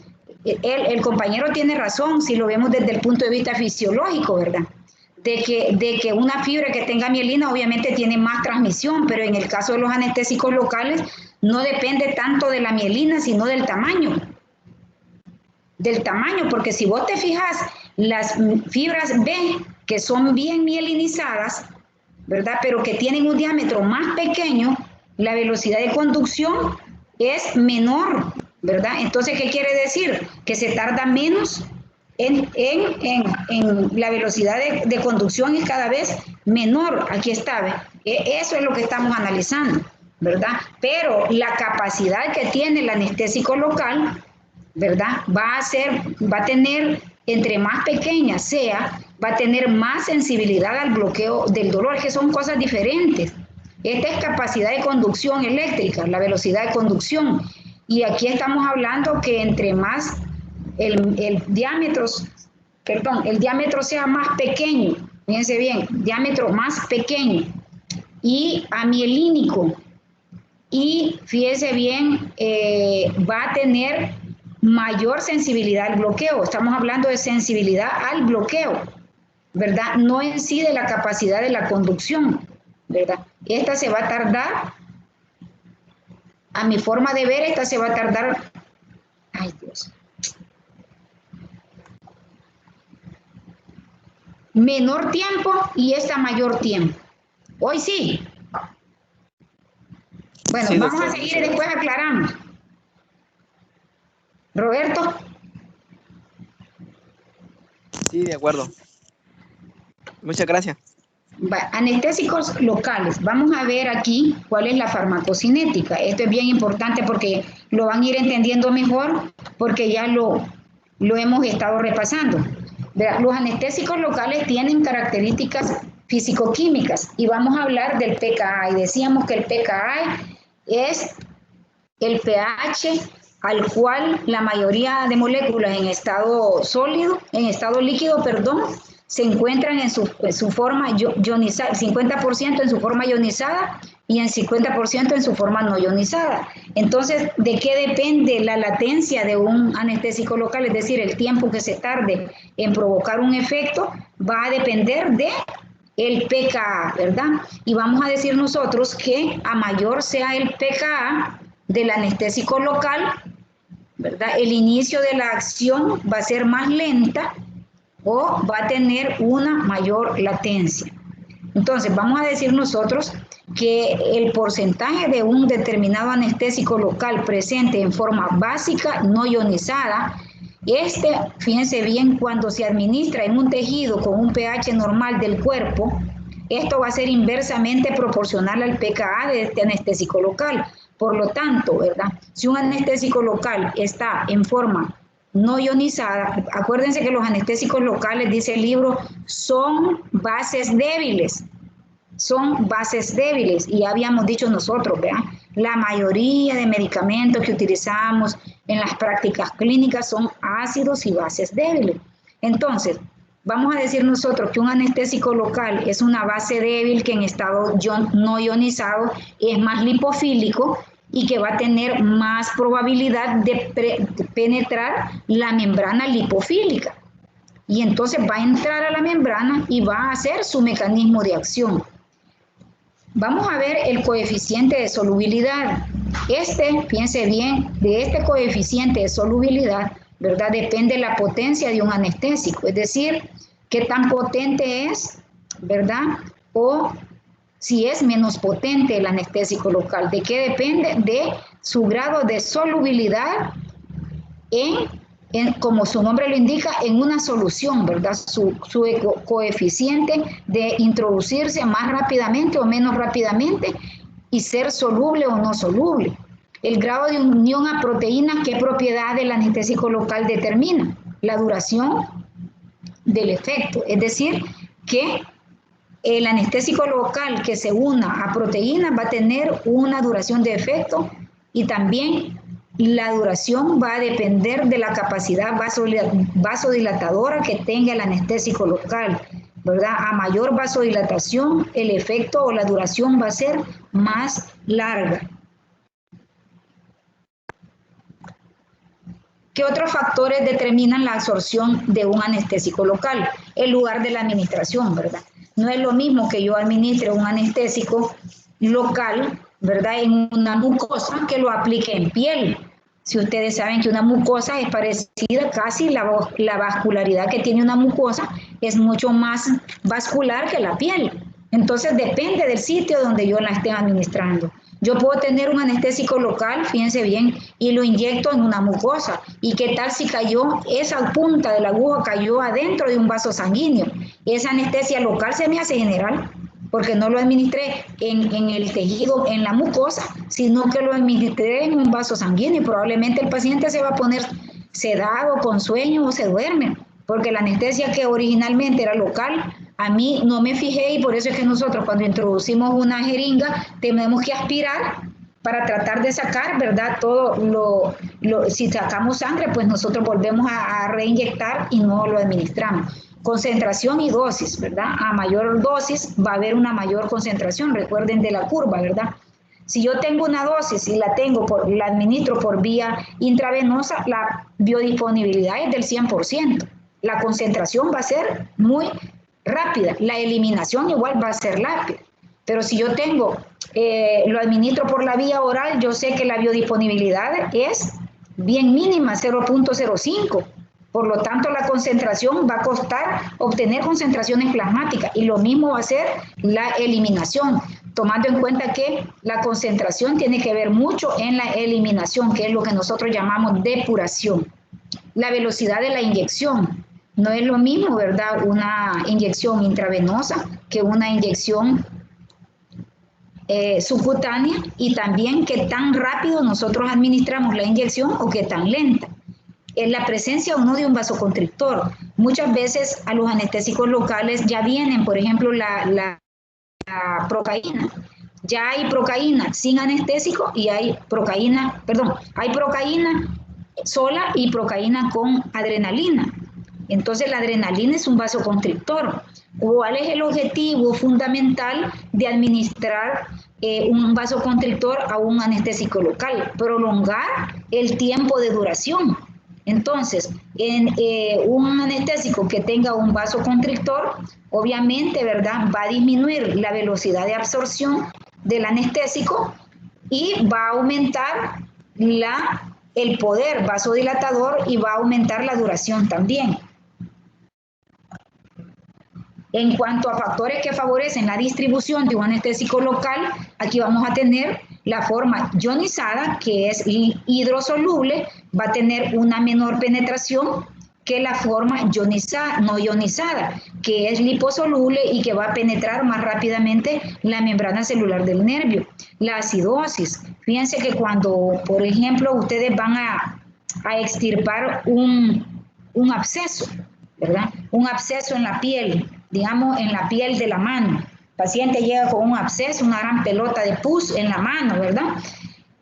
el compañero tiene razón si lo vemos desde el punto de vista fisiológico, ¿verdad? de que una fibra que tenga mielina obviamente tiene más transmisión, pero en el caso de los anestésicos locales no depende tanto de la mielina, sino del tamaño. Del tamaño, porque si vos te fijas, las fibras B, que son bien mielinizadas, ¿verdad? Pero que tienen un diámetro más pequeño, la velocidad de conducción es menor, ¿verdad? Entonces, ¿qué quiere decir? Que se tarda menos en la velocidad de conducción es cada vez menor. Aquí está, ¿ve? Eso es lo que estamos analizando, ¿verdad? Pero la capacidad que tiene el anestésico local, ¿verdad? Va a tener, entre más pequeña sea, va a tener más sensibilidad al bloqueo del dolor, que son cosas diferentes. Esta es capacidad de conducción eléctrica, la velocidad de conducción. Y aquí estamos hablando que entre más el diámetro sea más pequeño, fíjense bien, diámetro más pequeño y amielínico, y fíjense bien, va a tener mayor sensibilidad al bloqueo. Estamos hablando de sensibilidad al bloqueo, ¿verdad? No en sí de la capacidad de la conducción, ¿verdad? Esta se va a tardar, a mi forma de ver, esta se va a tardar, ay Dios, menor tiempo y esta mayor tiempo. Hoy sí. Bueno, sí, vamos a seguir y después aclaramos. Roberto. Sí, de acuerdo. Muchas gracias. Anestésicos locales. Vamos a ver aquí cuál es la farmacocinética. Esto es bien importante porque lo van a ir entendiendo mejor porque ya lo hemos estado repasando. Los anestésicos locales tienen características físico-químicas y vamos a hablar del pKa. Y decíamos que el pKa es el pH al cual la mayoría de moléculas en estado sólido, en estado líquido, perdón, se encuentran en su forma ionizada, 50% en su forma ionizada y en 50% en su forma no ionizada. Entonces, ¿de qué depende la latencia de un anestésico local? Es decir, el tiempo que se tarde en provocar un efecto va a depender de el pKa, ¿verdad? Y vamos a decir nosotros que a mayor sea el pKa del anestésico local, ¿verdad? El inicio de la acción va a ser más lenta o va a tener una mayor latencia. Entonces, vamos a decir nosotros que el porcentaje de un determinado anestésico local presente en forma básica no ionizada, fíjense bien, cuando se administra en un tejido con un pH normal del cuerpo, esto va a ser inversamente proporcional al pKa de este anestésico local. Por lo tanto, ¿verdad? Si un anestésico local está en forma no ionizada, acuérdense que los anestésicos locales, dice el libro, son bases débiles. Son bases débiles. Y habíamos dicho nosotros, ¿verdad? La mayoría de medicamentos que utilizamos en las prácticas clínicas son ácidos y bases débiles. Entonces, vamos a decir nosotros que un anestésico local es una base débil que en estado no ionizado es más lipofílico y que va a tener más probabilidad de penetrar la membrana lipofílica. Y entonces va a entrar a la membrana y va a hacer su mecanismo de acción. Vamos a ver el coeficiente de solubilidad. Fíjense bien, de este coeficiente de solubilidad, ¿verdad? Depende la potencia de un anestésico, es decir, qué tan potente es, ¿verdad? O si es menos potente el anestésico local. ¿De qué depende? De su grado de solubilidad como su nombre lo indica, en una solución, ¿verdad? Su coeficiente de introducirse más rápidamente o menos rápidamente y ser soluble o no soluble. El grado de unión a proteínas, ¿qué propiedad del anestésico local determina? La duración del efecto, es decir, que el anestésico local que se una a proteínas va a tener una duración de efecto y también la duración va a depender de la capacidad vasodilatadora que tenga el anestésico local, ¿verdad? A mayor vasodilatación, el efecto o la duración va a ser más larga. ¿Qué otros factores determinan la absorción de un anestésico local? El lugar de la administración, ¿verdad? No es lo mismo que yo administre un anestésico local, ¿verdad? En una mucosa que lo aplique en piel. Si ustedes saben que una mucosa es parecida, casi la vascularidad que tiene una mucosa es mucho más vascular que la piel. Entonces depende del sitio donde yo la esté administrando. Yo puedo tener un anestésico local, fíjense bien, y lo inyecto en una mucosa. ¿Y qué tal si cayó, esa punta de la aguja cayó adentro de un vaso sanguíneo? Esa anestesia local se me hace general, porque no lo administré en el tejido, en la mucosa, sino que lo administré en un vaso sanguíneo y probablemente el paciente se va a poner sedado, con sueño o se duerme, porque la anestesia que originalmente era local, a mí no me fijé y por eso es que nosotros cuando introducimos una jeringa tenemos que aspirar para tratar de sacar, ¿verdad? Todo si sacamos sangre, pues nosotros volvemos a reinyectar y no lo administramos. Concentración y dosis, ¿verdad? A mayor dosis va a haber una mayor concentración, recuerden de la curva, ¿verdad? Si yo tengo una dosis y la administro por vía intravenosa, la biodisponibilidad es del 100%. La concentración va a ser muy rápida, la eliminación igual va a ser rápida. Pero si yo lo administro por la vía oral, yo sé que la biodisponibilidad es bien mínima, 0.05. Por lo tanto, la concentración va a costar obtener concentraciones plasmáticas y lo mismo va a ser la eliminación, tomando en cuenta que la concentración tiene que ver mucho en la eliminación, que es lo que nosotros llamamos depuración. La velocidad de la inyección. No es lo mismo, ¿verdad? Una inyección intravenosa que una inyección subcutánea y también qué tan rápido nosotros administramos la inyección o qué tan lenta. En la presencia o no de un vasoconstrictor. Muchas veces a los anestésicos locales ya vienen, por ejemplo, la procaína. Ya hay procaína sin anestésico y hay procaína sola y procaína con adrenalina. Entonces la adrenalina es un vasoconstrictor. ¿Cuál es el objetivo fundamental de administrar un vasoconstrictor a un anestésico local? Prolongar el tiempo de duración. Entonces, en un anestésico que tenga un vasoconstrictor, obviamente, ¿verdad?, va a disminuir la velocidad de absorción del anestésico y va a aumentar el poder vasodilatador y va a aumentar la duración también. En cuanto a factores que favorecen la distribución de un anestésico local, aquí vamos a tener la forma ionizada, que es hidrosoluble, va a tener una menor penetración que la forma no ionizada, que es liposoluble y que va a penetrar más rápidamente la membrana celular del nervio. La acidosis. Fíjense que cuando, por ejemplo, ustedes van a extirpar un absceso, ¿verdad? Un absceso en la piel, digamos en la piel de la mano. El paciente llega con un absceso, una gran pelota de pus en la mano, ¿verdad?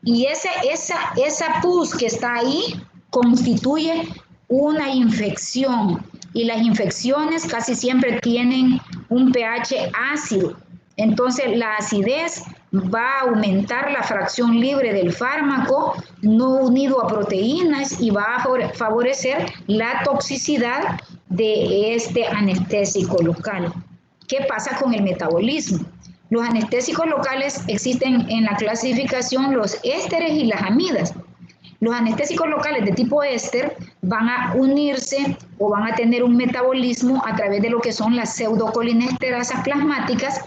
Y esa pus que está ahí constituye una infección. Y las infecciones casi siempre tienen un pH ácido. Entonces la acidez va a aumentar la fracción libre del fármaco no unido a proteínas y va a favorecer la toxicidad de este anestésico local. ¿Qué pasa con el metabolismo? Los anestésicos locales existen en la clasificación los ésteres y las amidas. Los anestésicos locales de tipo éster van a unirse o van a tener un metabolismo a través de lo que son las pseudocolinesterasas plasmáticas.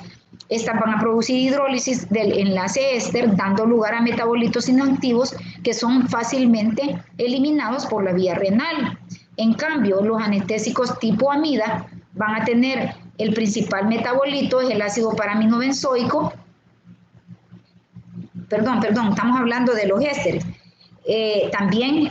Estas van a producir hidrólisis del enlace éster, dando lugar a metabolitos inactivos que son fácilmente eliminados por la vía renal. En cambio, los anestésicos tipo amida van a tener el principal metabolito, es el ácido paraminobenzoico. Perdón, estamos hablando de los ésteres. También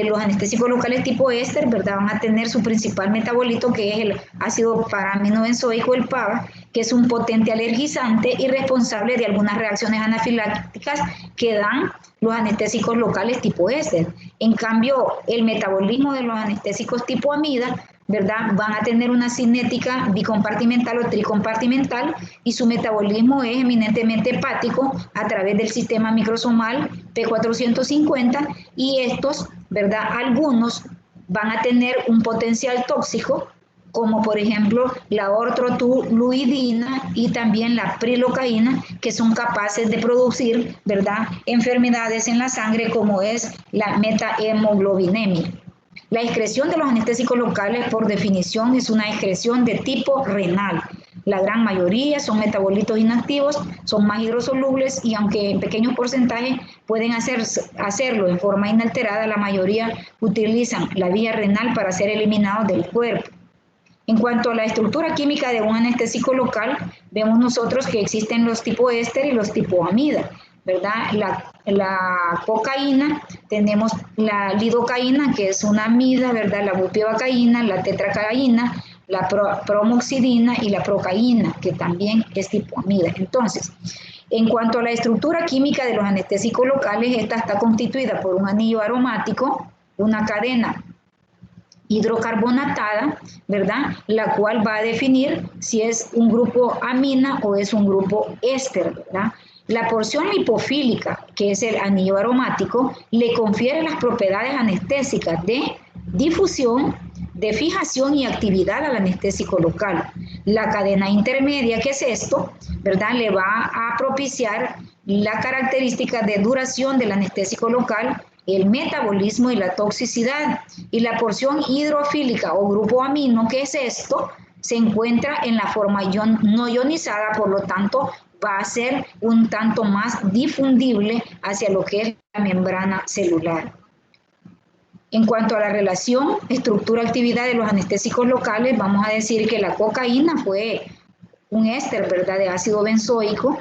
los anestésicos locales tipo éster, ¿verdad?, van a tener su principal metabolito, que es el ácido paraminobenzoico, el PABA, que es un potente alergizante y responsable de algunas reacciones anafilácticas que dan los anestésicos locales tipo éster. En cambio, el metabolismo de los anestésicos tipo amida, ¿verdad?, van a tener una cinética bicompartimental o tricompartimental y su metabolismo es eminentemente hepático a través del sistema microsomal P450 y estos ¿verdad? Algunos van a tener un potencial tóxico, como por ejemplo la ortrotoluidina y también la prilocaína, que son capaces de producir, ¿verdad?, enfermedades en la sangre como es la metahemoglobinemia. La excreción de los anestésicos locales, por definición, es una excreción de tipo renal. La gran mayoría son metabolitos inactivos, son más hidrosolubles y aunque en pequeños porcentajes pueden hacerlo en forma inalterada, la mayoría utilizan la vía renal para ser eliminados del cuerpo. En cuanto a la estructura química de un anestésico local, vemos nosotros que existen los tipo éster y los tipo amida, ¿verdad? La cocaína, tenemos la lidocaína, que es una amida, ¿verdad? La bupivacaína, la tetracaína, la bromoxidina y la procaína, que también es tipo amida. Entonces, en cuanto a la estructura química de los anestésicos locales, esta está constituida por un anillo aromático, una cadena hidrocarbonatada, ¿verdad?, la cual va a definir si es un grupo amina o es un grupo éster, ¿verdad? La porción lipofílica, que es el anillo aromático, le confiere las propiedades anestésicas de difusión, de fijación y actividad al anestésico local. La cadena intermedia, que es esto, ¿verdad?, le va a propiciar la característica de duración del anestésico local, el metabolismo y la toxicidad. Y la porción hidrofílica o grupo amino, que es esto, se encuentra en la forma no ionizada, por lo tanto va a ser un tanto más difundible hacia lo que es la membrana celular. En cuanto a la relación estructura-actividad de los anestésicos locales, vamos a decir que la cocaína fue un éster, ¿verdad?, de ácido benzoico,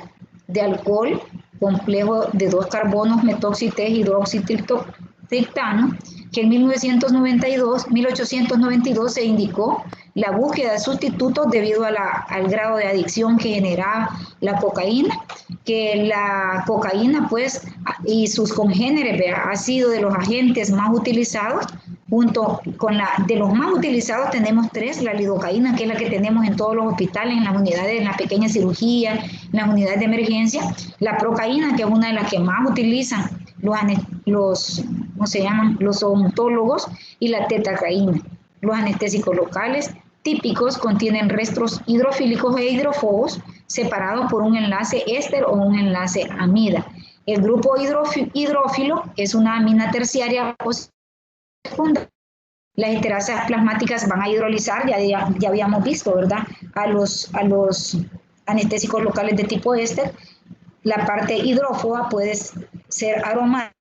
de alcohol complejo de 2 carbonos metoxi-3 hidroxitriptano, que en 1892 se indicó la búsqueda de sustitutos debido a al grado de adicción que generaba la cocaína, que la cocaína pues y sus congéneres ha sido de los agentes más utilizados. Junto con de los más utilizados tenemos 3, la lidocaína, que es la que tenemos en todos los hospitales, en las unidades, en la pequeña cirugía, en las unidades de emergencia, la procaína, que es una de las que más utilizan los odontólogos, y la tetracaína. Los anestésicos locales típicos contienen restos hidrofílicos e hidrófobos separados por un enlace éster o un enlace amida. El grupo hidrófilo es una amina terciaria o segunda. Las esterasas plasmáticas van a hidrolizar, ya habíamos visto, ¿verdad?, a los anestésicos locales de tipo éster. La parte hidrófoba puede ser aromática,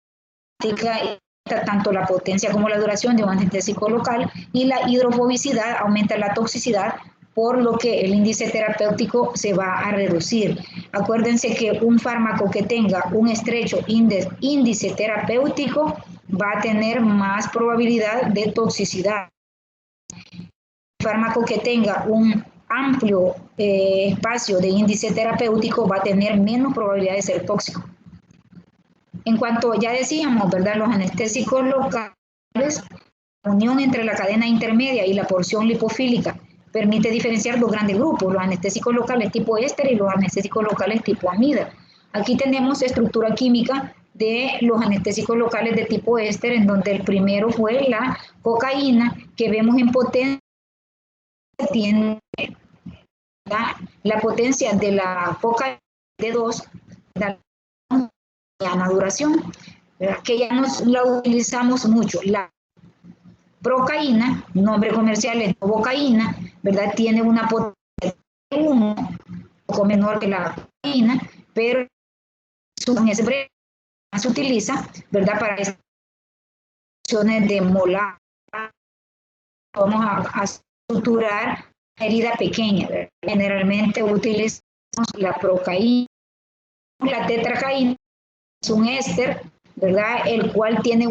tanto la potencia como la duración de un anestésico local, y la hidrofobicidad aumenta la toxicidad, por lo que el índice terapéutico se va a reducir. Acuérdense que un fármaco que tenga un estrecho índice terapéutico va a tener más probabilidad de toxicidad. Un fármaco que tenga un amplio espacio de índice terapéutico va a tener menos probabilidad de ser tóxico. En cuanto ya decíamos, ¿verdad?, los anestésicos locales, la unión entre la cadena intermedia y la porción lipofílica permite diferenciar 2 grandes grupos, los anestésicos locales tipo éster y los anestésicos locales tipo amida. Aquí tenemos estructura química de los anestésicos locales de tipo éster, en donde el primero fue la cocaína, que vemos en potencia, tiene la potencia de la cocaína de 2, la duración, ¿verdad?, que ya la utilizamos mucho. La procaína, nombre comercial es novocaína, ¿verdad?, tiene una potencia de 1, un poco menor que la cocaína, pero en ese breve se utiliza, ¿verdad?, para acciones de molar. Vamos a suturar herida pequeña, ¿verdad? Generalmente utilizamos la procaína, la tetracaína, es un éster, ¿verdad?, el cual tiene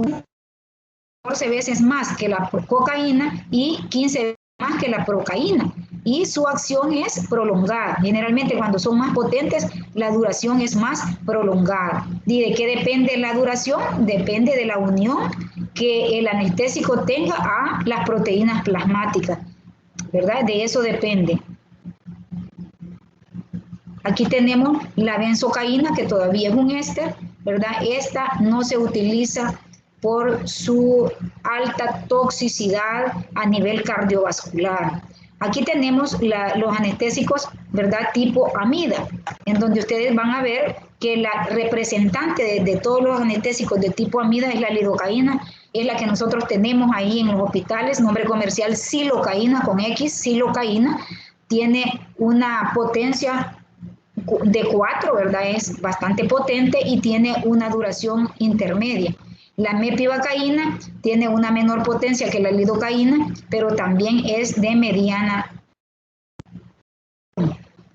14 veces más que la cocaína y 15 veces más que la procaína, y su acción es prolongada. Generalmente cuando son más potentes, la duración es más prolongada. ¿Y de qué depende la duración? Depende de la unión que el anestésico tenga a las proteínas plasmáticas, ¿verdad? De eso depende. Aquí tenemos la benzocaína, que todavía es un éster, ¿verdad? Esta no se utiliza por su alta toxicidad a nivel cardiovascular. Aquí tenemos los anestésicos, ¿verdad? Tipo amida, en donde ustedes van a ver que la representante de todos los anestésicos de tipo amida es la lidocaína, es la que nosotros tenemos ahí en los hospitales, nombre comercial silocaína con X, silocaína, tiene una potencia de 4, ¿verdad? Es bastante potente y tiene una duración intermedia. La mepivacaína tiene una menor potencia que la lidocaína, pero también es de mediana.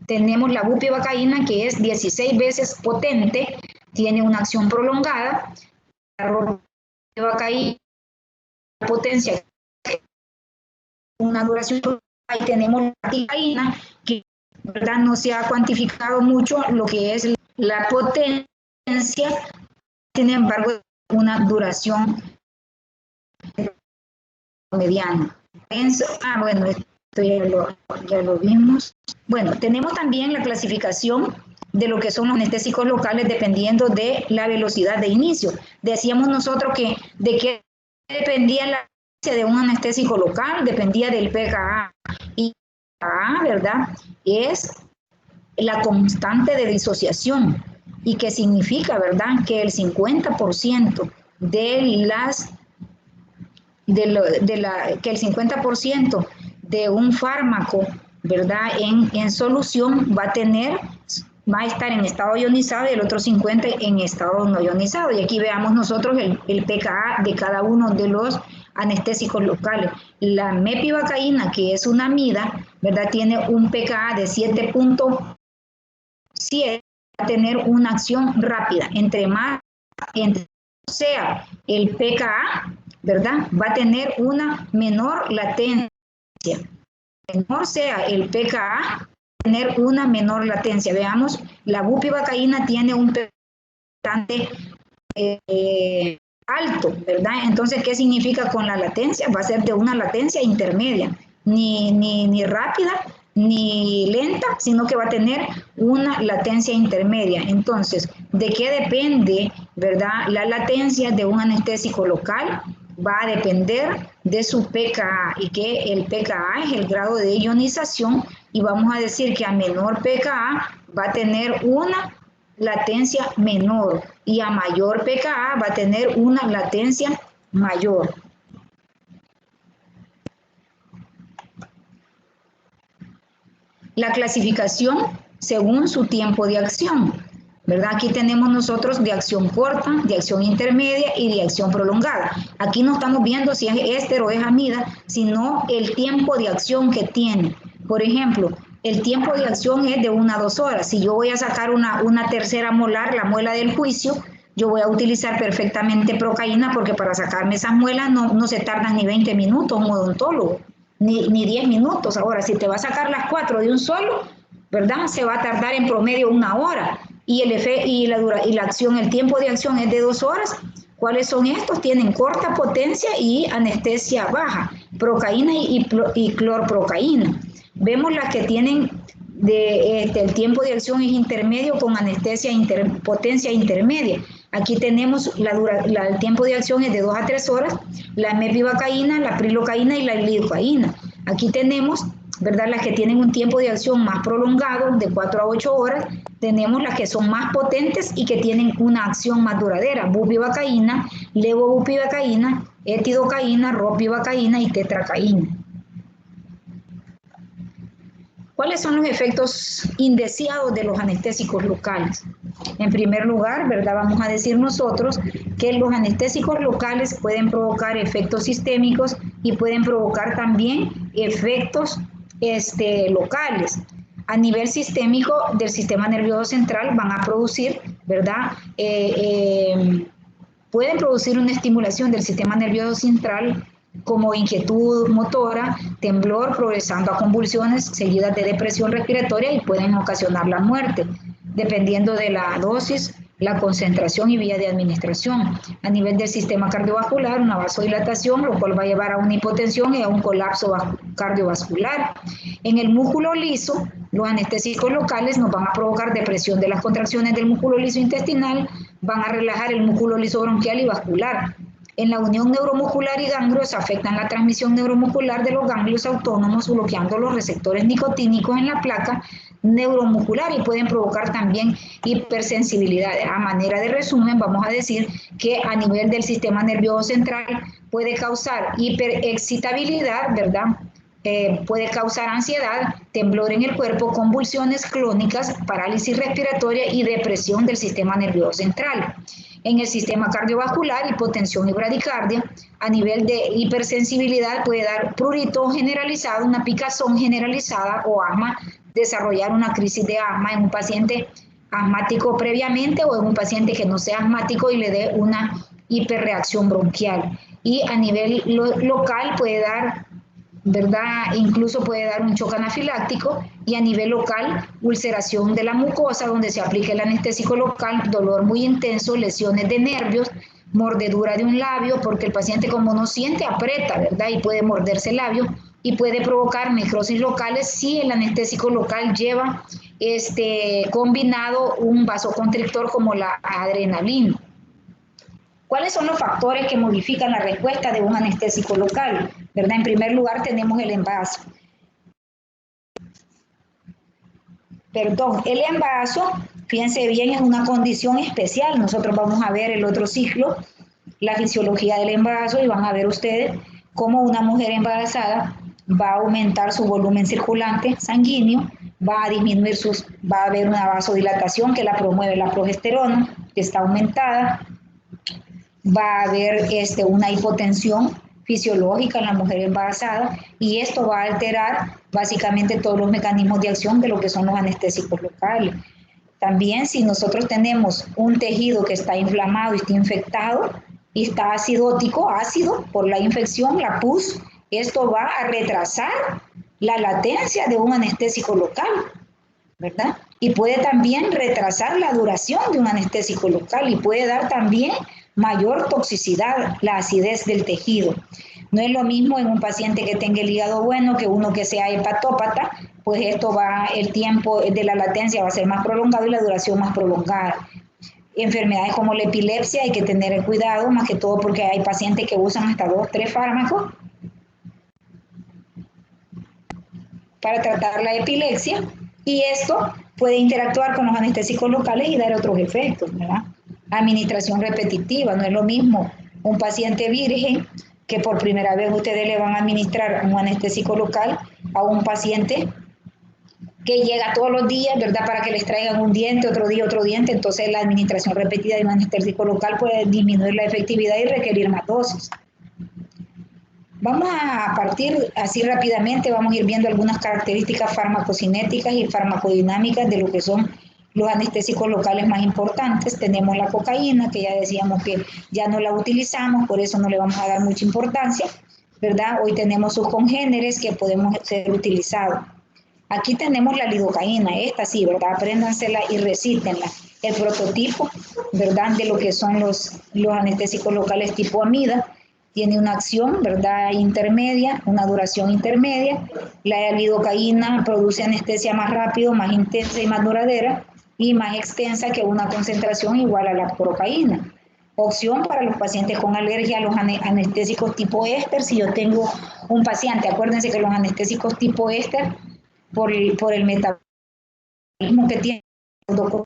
Tenemos la bupivacaína, que es 16 veces potente, tiene una acción prolongada. La ropivacaína, potencia, una duración prolongada. Ahí tenemos la ticaína, que ¿verdad? No se ha cuantificado mucho lo que es la potencia, sin embargo, una duración mediana. Bueno, esto ya lo vimos. Bueno, tenemos también la clasificación de lo que son los anestésicos locales dependiendo de la velocidad de inicio. Decíamos nosotros que de qué dependía la de un anestésico local, dependía del PKA. Y PKA, ¿verdad? Es la constante de disociación. ¿Y qué significa, verdad? Que el 50% que el 50% de un fármaco, ¿verdad? En solución va a estar en estado ionizado y el otro 50% en estado no ionizado. Y aquí veamos nosotros el PKA de cada uno de los anestésicos locales. La mepivacaína, que es una amida, ¿verdad? Tiene un PKA de 7.7, va a tener una acción rápida. Entre sea el PKA, ¿verdad? Va a tener una menor latencia. Menor sea el PKA, va a tener una menor latencia. Veamos, la bupivacaína tiene un PKA bastante alto, ¿verdad? Entonces, ¿qué significa con la latencia? Va a ser de una latencia intermedia, ni rápida, ni lenta, sino que va a tener una latencia intermedia. Entonces, ¿de qué depende, verdad? La latencia de un anestésico local va a depender de su PKA, y que el PKA es el grado de ionización, y vamos a decir que a menor PKA va a tener una latencia menor, y a mayor PKA va a tener una latencia mayor. La clasificación según su tiempo de acción, ¿verdad? Aquí tenemos nosotros de acción corta, de acción intermedia y de acción prolongada. Aquí no estamos viendo si es éster o es amida, sino el tiempo de acción que tiene. Por ejemplo, el tiempo de acción es de 1 a 2 horas. Si yo voy a sacar una tercera molar, la muela del juicio, yo voy a utilizar perfectamente procaína, porque para sacarme esas muelas no se tardan ni 20 minutos un odontólogo, ni 10 minutos. Ahora, si te va a sacar las 4 de un solo, ¿verdad? Se va a tardar en promedio 1 hora. Y la acción, el tiempo de acción es de 2 horas. ¿Cuáles son estos? Tienen corta potencia y anestesia baja, procaína y clorprocaína. Vemos las que tienen el tiempo de acción es intermedio con anestesia potencia intermedia. Aquí tenemos el tiempo de acción es de 2 a 3 horas, la mepivacaína, la prilocaína y la lidocaína. Aquí tenemos, ¿verdad?, las que tienen un tiempo de acción más prolongado, de 4 a 8 horas. Tenemos las que son más potentes y que tienen una acción más duradera: bupivacaína, levobupivacaína, etidocaína, ropivacaína y tetracaína. ¿Cuáles son los efectos indeseados de los anestésicos locales? En primer lugar, ¿verdad?, vamos a decir nosotros que los anestésicos locales pueden provocar efectos sistémicos y pueden provocar también efectos locales. A nivel sistémico del sistema nervioso central van a producir, ¿verdad?, pueden producir una estimulación del sistema nervioso central, como inquietud motora, temblor, progresando a convulsiones seguidas de depresión respiratoria, y pueden ocasionar la muerte, dependiendo de la dosis, la concentración y vía de administración. A nivel del sistema cardiovascular, una vasodilatación, lo cual va a llevar a una hipotensión y a un colapso cardiovascular. En el músculo liso, los anestésicos locales nos van a provocar depresión de las contracciones del músculo liso intestinal, van a relajar el músculo liso bronquial y vascular. En la unión neuromuscular y ganglios afectan la transmisión neuromuscular de los ganglios autónomos, bloqueando los receptores nicotínicos en la placa neuromuscular y pueden provocar también hipersensibilidad. A manera de resumen, vamos a decir que a nivel del sistema nervioso central puede causar hiperexcitabilidad, ¿verdad? Puede causar ansiedad, temblor en el cuerpo, convulsiones clónicas, parálisis respiratoria y depresión del sistema nervioso central. En el sistema cardiovascular, hipotensión y bradicardia. A nivel de hipersensibilidad puede dar prurito generalizado, una picazón generalizada o asma, desarrollar una crisis de asma en un paciente asmático previamente o en un paciente que no sea asmático y le dé una hiperreacción bronquial. Y a nivel local puede dar, ¿verdad? Incluso puede dar un shock anafiláctico y a nivel local, ulceración de la mucosa donde se aplica el anestésico local, dolor muy intenso, lesiones de nervios, mordedura de un labio, porque el paciente como no siente, aprieta, ¿verdad? Y puede morderse el labio y puede provocar necrosis locales si el anestésico local lleva combinado un vasoconstrictor como la adrenalina. ¿Cuáles son los factores que modifican la respuesta de un anestésico local? ¿Verdad? En primer lugar tenemos el envaso. Perdón, el envaso, fíjense bien, es una condición especial. Nosotros vamos a ver el otro ciclo, la fisiología del envaso, y van a ver ustedes cómo una mujer embarazada va a aumentar su volumen circulante sanguíneo, va a disminuir va a haber una vasodilatación que la promueve la progesterona, que está aumentada, va a haber una hipotensión fisiológica en la mujer embarazada y esto va a alterar básicamente todos los mecanismos de acción de lo que son los anestésicos locales. También si nosotros tenemos un tejido que está inflamado y está infectado y está acidótico, ácido por la infección, la pus, esto va a retrasar la latencia de un anestésico local, ¿verdad? Y puede también retrasar la duración de un anestésico local y puede dar también mayor toxicidad, la acidez del tejido. No es lo mismo en un paciente que tenga el hígado bueno que uno que sea hepatópata, pues esto el tiempo de la latencia va a ser más prolongado y la duración más prolongada. Enfermedades como la epilepsia hay que tener cuidado, más que todo porque hay pacientes que usan hasta 2 o 3 fármacos para tratar la epilepsia y esto puede interactuar con los anestésicos locales y dar otros efectos, ¿verdad? Administración repetitiva, no es lo mismo un paciente virgen que por primera vez ustedes le van a administrar un anestésico local a un paciente que llega todos los días, ¿verdad? Para que les traigan un diente, otro día otro diente, entonces la administración repetida de un anestésico local puede disminuir la efectividad y requerir más dosis. Vamos a partir así rápidamente, vamos a ir viendo algunas características farmacocinéticas y farmacodinámicas de lo que son los anestésicos locales más importantes. Tenemos la cocaína, que ya decíamos que ya no la utilizamos, por eso no le vamos a dar mucha importancia, ¿verdad? Hoy tenemos sus congéneres que podemos ser utilizados. Aquí tenemos la lidocaína, esta sí, ¿verdad? Apréndansela y recítenla. El prototipo, ¿verdad? De lo que son los anestésicos locales tipo amida. Tiene una acción, ¿verdad? Intermedia, una duración intermedia. La lidocaína produce anestesia más rápido, más intensa y más duradera y más extensa que una concentración igual a la cocaína. Opción para los pacientes con alergia a los anestésicos tipo éster. Si yo tengo un paciente, acuérdense que los anestésicos tipo éster, por el metabolismo que tienen las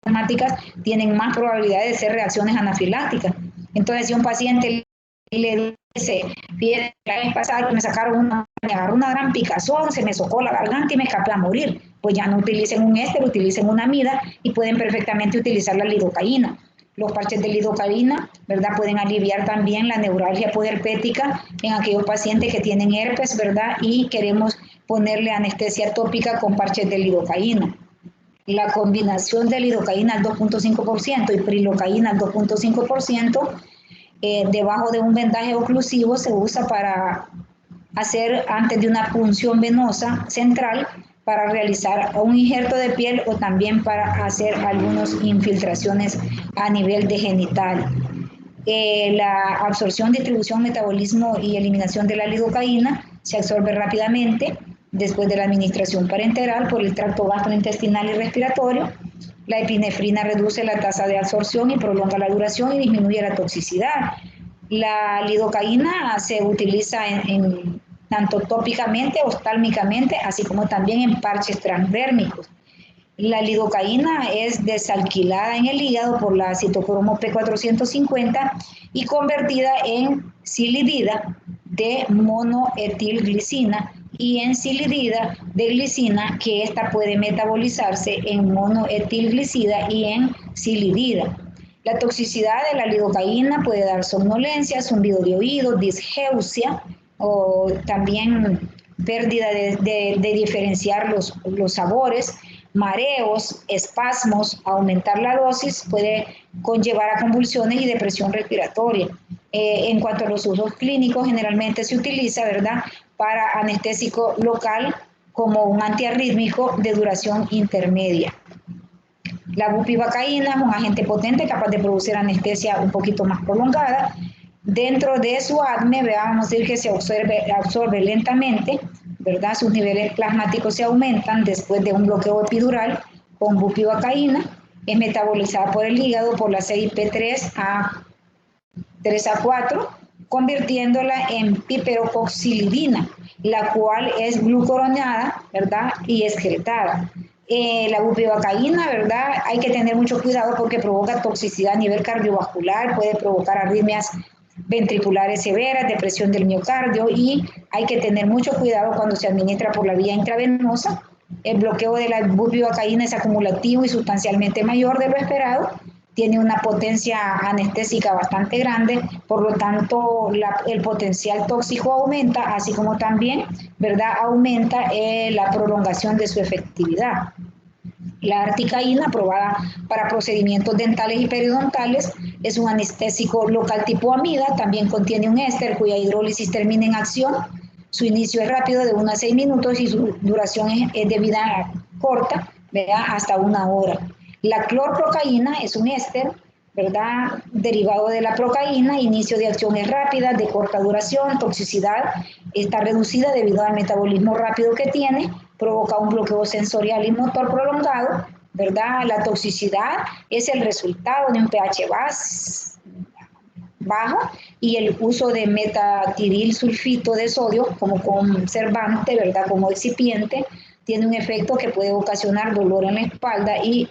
asmáticas, tienen más probabilidad de ser reacciones anafilácticas. Entonces, si un paciente le dice, bien, la vez pasada me agarró una gran picazón, se me socó la garganta y me escapé a morir, pues ya no utilicen un éster, utilicen una amida y pueden perfectamente utilizar la lidocaína. Los parches de lidocaína, ¿verdad? Pueden aliviar también la neuralgia puerpética en aquellos pacientes que tienen herpes, ¿verdad? Y queremos ponerle anestesia tópica con parches de lidocaína. La combinación de lidocaína al 2.5% y prilocaína al 2.5%, debajo de un vendaje oclusivo se usa para hacer antes de una punción venosa central para realizar un injerto de piel o también para hacer algunas infiltraciones a nivel de genital. La absorción, distribución, metabolismo y eliminación de la lidocaína se absorbe rápidamente después de la administración parenteral por el tracto gastrointestinal y respiratorio. La epinefrina reduce la tasa de absorción y prolonga la duración y disminuye la toxicidad. La lidocaína se utiliza tanto tópicamente, oftálmicamente, así como también en parches transdérmicos. La lidocaína es desalquilada en el hígado por la citocromo P450 y convertida en silidida de monoetilglicina y en silidida de glicina, que ésta puede metabolizarse en monoetilglicida y en silidida. La toxicidad de la lidocaína puede dar somnolencia, zumbido de oído, disgeusia o también pérdida de diferenciar los sabores, mareos, espasmos, aumentar la dosis puede conllevar a convulsiones y depresión respiratoria. En cuanto a los usos clínicos, generalmente se utiliza, ¿verdad?, para anestésico local como un antiarrítmico de duración intermedia. La bupivacaína es un agente potente capaz de producir anestesia un poquito más prolongada. Dentro de su ADME, vamos a decir que se absorbe lentamente, ¿verdad? Sus niveles plasmáticos se aumentan después de un bloqueo epidural con bupivacaína. Es metabolizada por el hígado por la CYP3 a 3A4, convirtiéndola en piperoxilidina, la cual es glucuronada, ¿verdad?, y excretada. La bupivacaína, ¿verdad?, hay que tener mucho cuidado porque provoca toxicidad a nivel cardiovascular, puede provocar arritmias ventriculares severas, depresión del miocardio, y hay que tener mucho cuidado cuando se administra por la vía intravenosa. El bloqueo de la bupivacaína es acumulativo y sustancialmente mayor de lo esperado, tiene una potencia anestésica bastante grande, por lo tanto el potencial tóxico aumenta, así como también, ¿verdad?, aumenta la prolongación de su efectividad. La articaína, aprobada para procedimientos dentales y periodontales, es un anestésico local tipo amida, también contiene un éster cuya hidrólisis termina en acción. Su inicio es rápido, de 1 a 6 minutos, y su duración es de vida corta, ¿verdad?, hasta 1 hora. La clorprocaína es un éster, ¿verdad?, derivado de la procaína, inicio de acción es rápida, de corta duración, toxicidad está reducida debido al metabolismo rápido que tiene, provoca un bloqueo sensorial y motor prolongado, ¿verdad? La toxicidad es el resultado de un pH bajo y el uso de metatiril sulfito de sodio como conservante, ¿verdad?, como excipiente, tiene un efecto que puede ocasionar dolor en la espalda y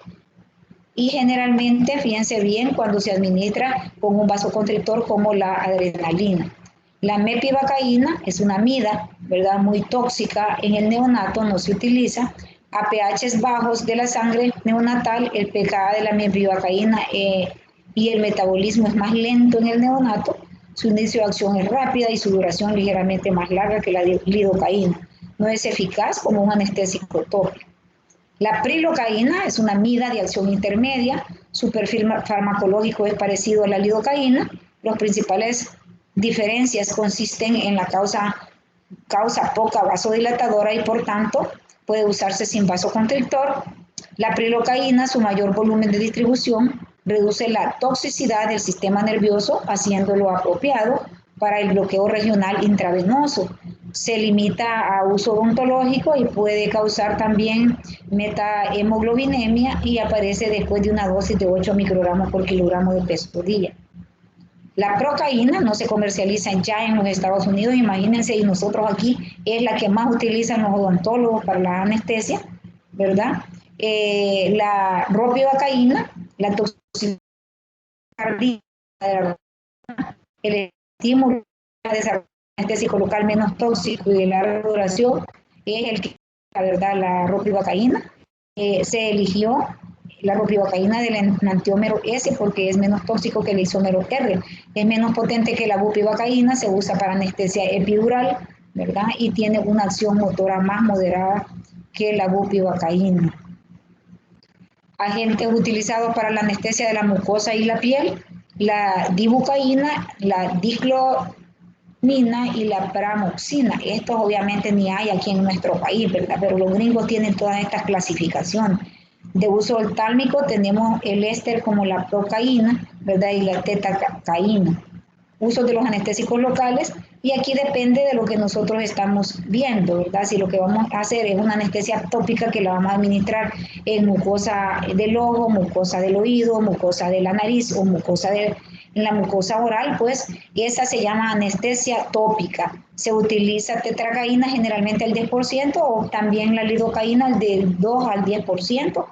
generalmente, fíjense bien, cuando se administra con un vasoconstrictor como la adrenalina. La mepivacaína es una amida, ¿verdad?, muy tóxica en el neonato, no se utiliza. A pHs bajos de la sangre neonatal, el pKa de la mepivacaína y el metabolismo es más lento en el neonato, su inicio de acción es rápida y su duración ligeramente más larga que la lidocaína. No es eficaz como un anestésico tópico. La prilocaína es una amida de acción intermedia, su perfil farmacológico es parecido a la lidocaína. Las principales diferencias consisten en la causa poca vasodilatadora y por tanto puede usarse sin vasoconstrictor. La prilocaína, su mayor volumen de distribución, reduce la toxicidad del sistema nervioso, haciéndolo apropiado para el bloqueo regional intravenoso. Se limita a uso odontológico y puede causar también metahemoglobinemia y aparece después de una dosis de 8 microgramos por kilogramo de peso por día. La procaína no se comercializa ya en los Estados Unidos, imagínense, y nosotros aquí es la que más utilizan los odontólogos para la anestesia, ¿verdad? La ropivacaína, la toxicidad cardíaca, el estímulo de desarrollo anestésico local menos tóxico y de larga duración es el que, la verdad, la ropivacaína. Se eligió la ropivacaína del enantiómero S porque es menos tóxico que el isómero R, es menos potente que la bupivacaína, se usa para anestesia epidural, ¿verdad? Y tiene una acción motora más moderada que la bupivacaína. Agentes utilizados para la anestesia de la mucosa y la piel: la dibucaína, la diclomina y la pramoxina. Estos obviamente ni hay aquí en nuestro país, ¿verdad? Pero los gringos tienen todas estas clasificaciones. De uso oftálmico tenemos el éster como la procaína, ¿verdad?, y la tetacaína. Uso de los anestésicos locales, y aquí depende de lo que nosotros estamos viendo, ¿verdad? Si lo que vamos a hacer es una anestesia tópica que la vamos a administrar en mucosa del ojo, mucosa del oído, mucosa de la nariz o mucosa en la mucosa oral, pues esa se llama anestesia tópica. Se utiliza tetracaína generalmente al 10% o también la lidocaína del 2 al 10%.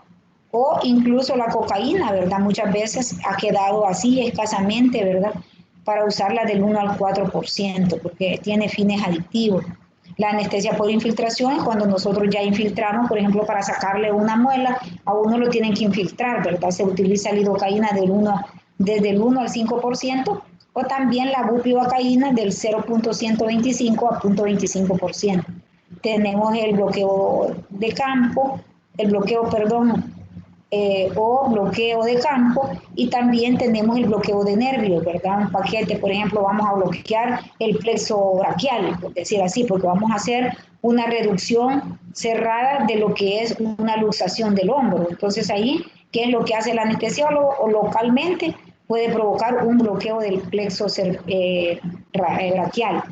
O incluso la cocaína, ¿verdad? Muchas veces ha quedado así escasamente, ¿verdad? Para usarla del 1 al 4%, porque tiene fines adictivos. La anestesia por infiltración es cuando nosotros ya infiltramos, por ejemplo, para sacarle una muela, a uno lo tienen que infiltrar, ¿verdad? Se utiliza lidocaína desde el 1 al 5%, o también la bupivacaína del 0.125 a 0.25%. Tenemos el bloqueo de campo, o bloqueo de campo, y también tenemos el bloqueo de nervios, ¿verdad? Un paquete, por ejemplo, vamos a bloquear el plexo braquial, por decir así, porque vamos a hacer una reducción cerrada de lo que es una luxación del hombro. Entonces ahí, ¿qué es lo que hace el anestesiólogo? O localmente puede provocar un bloqueo del plexo braquial.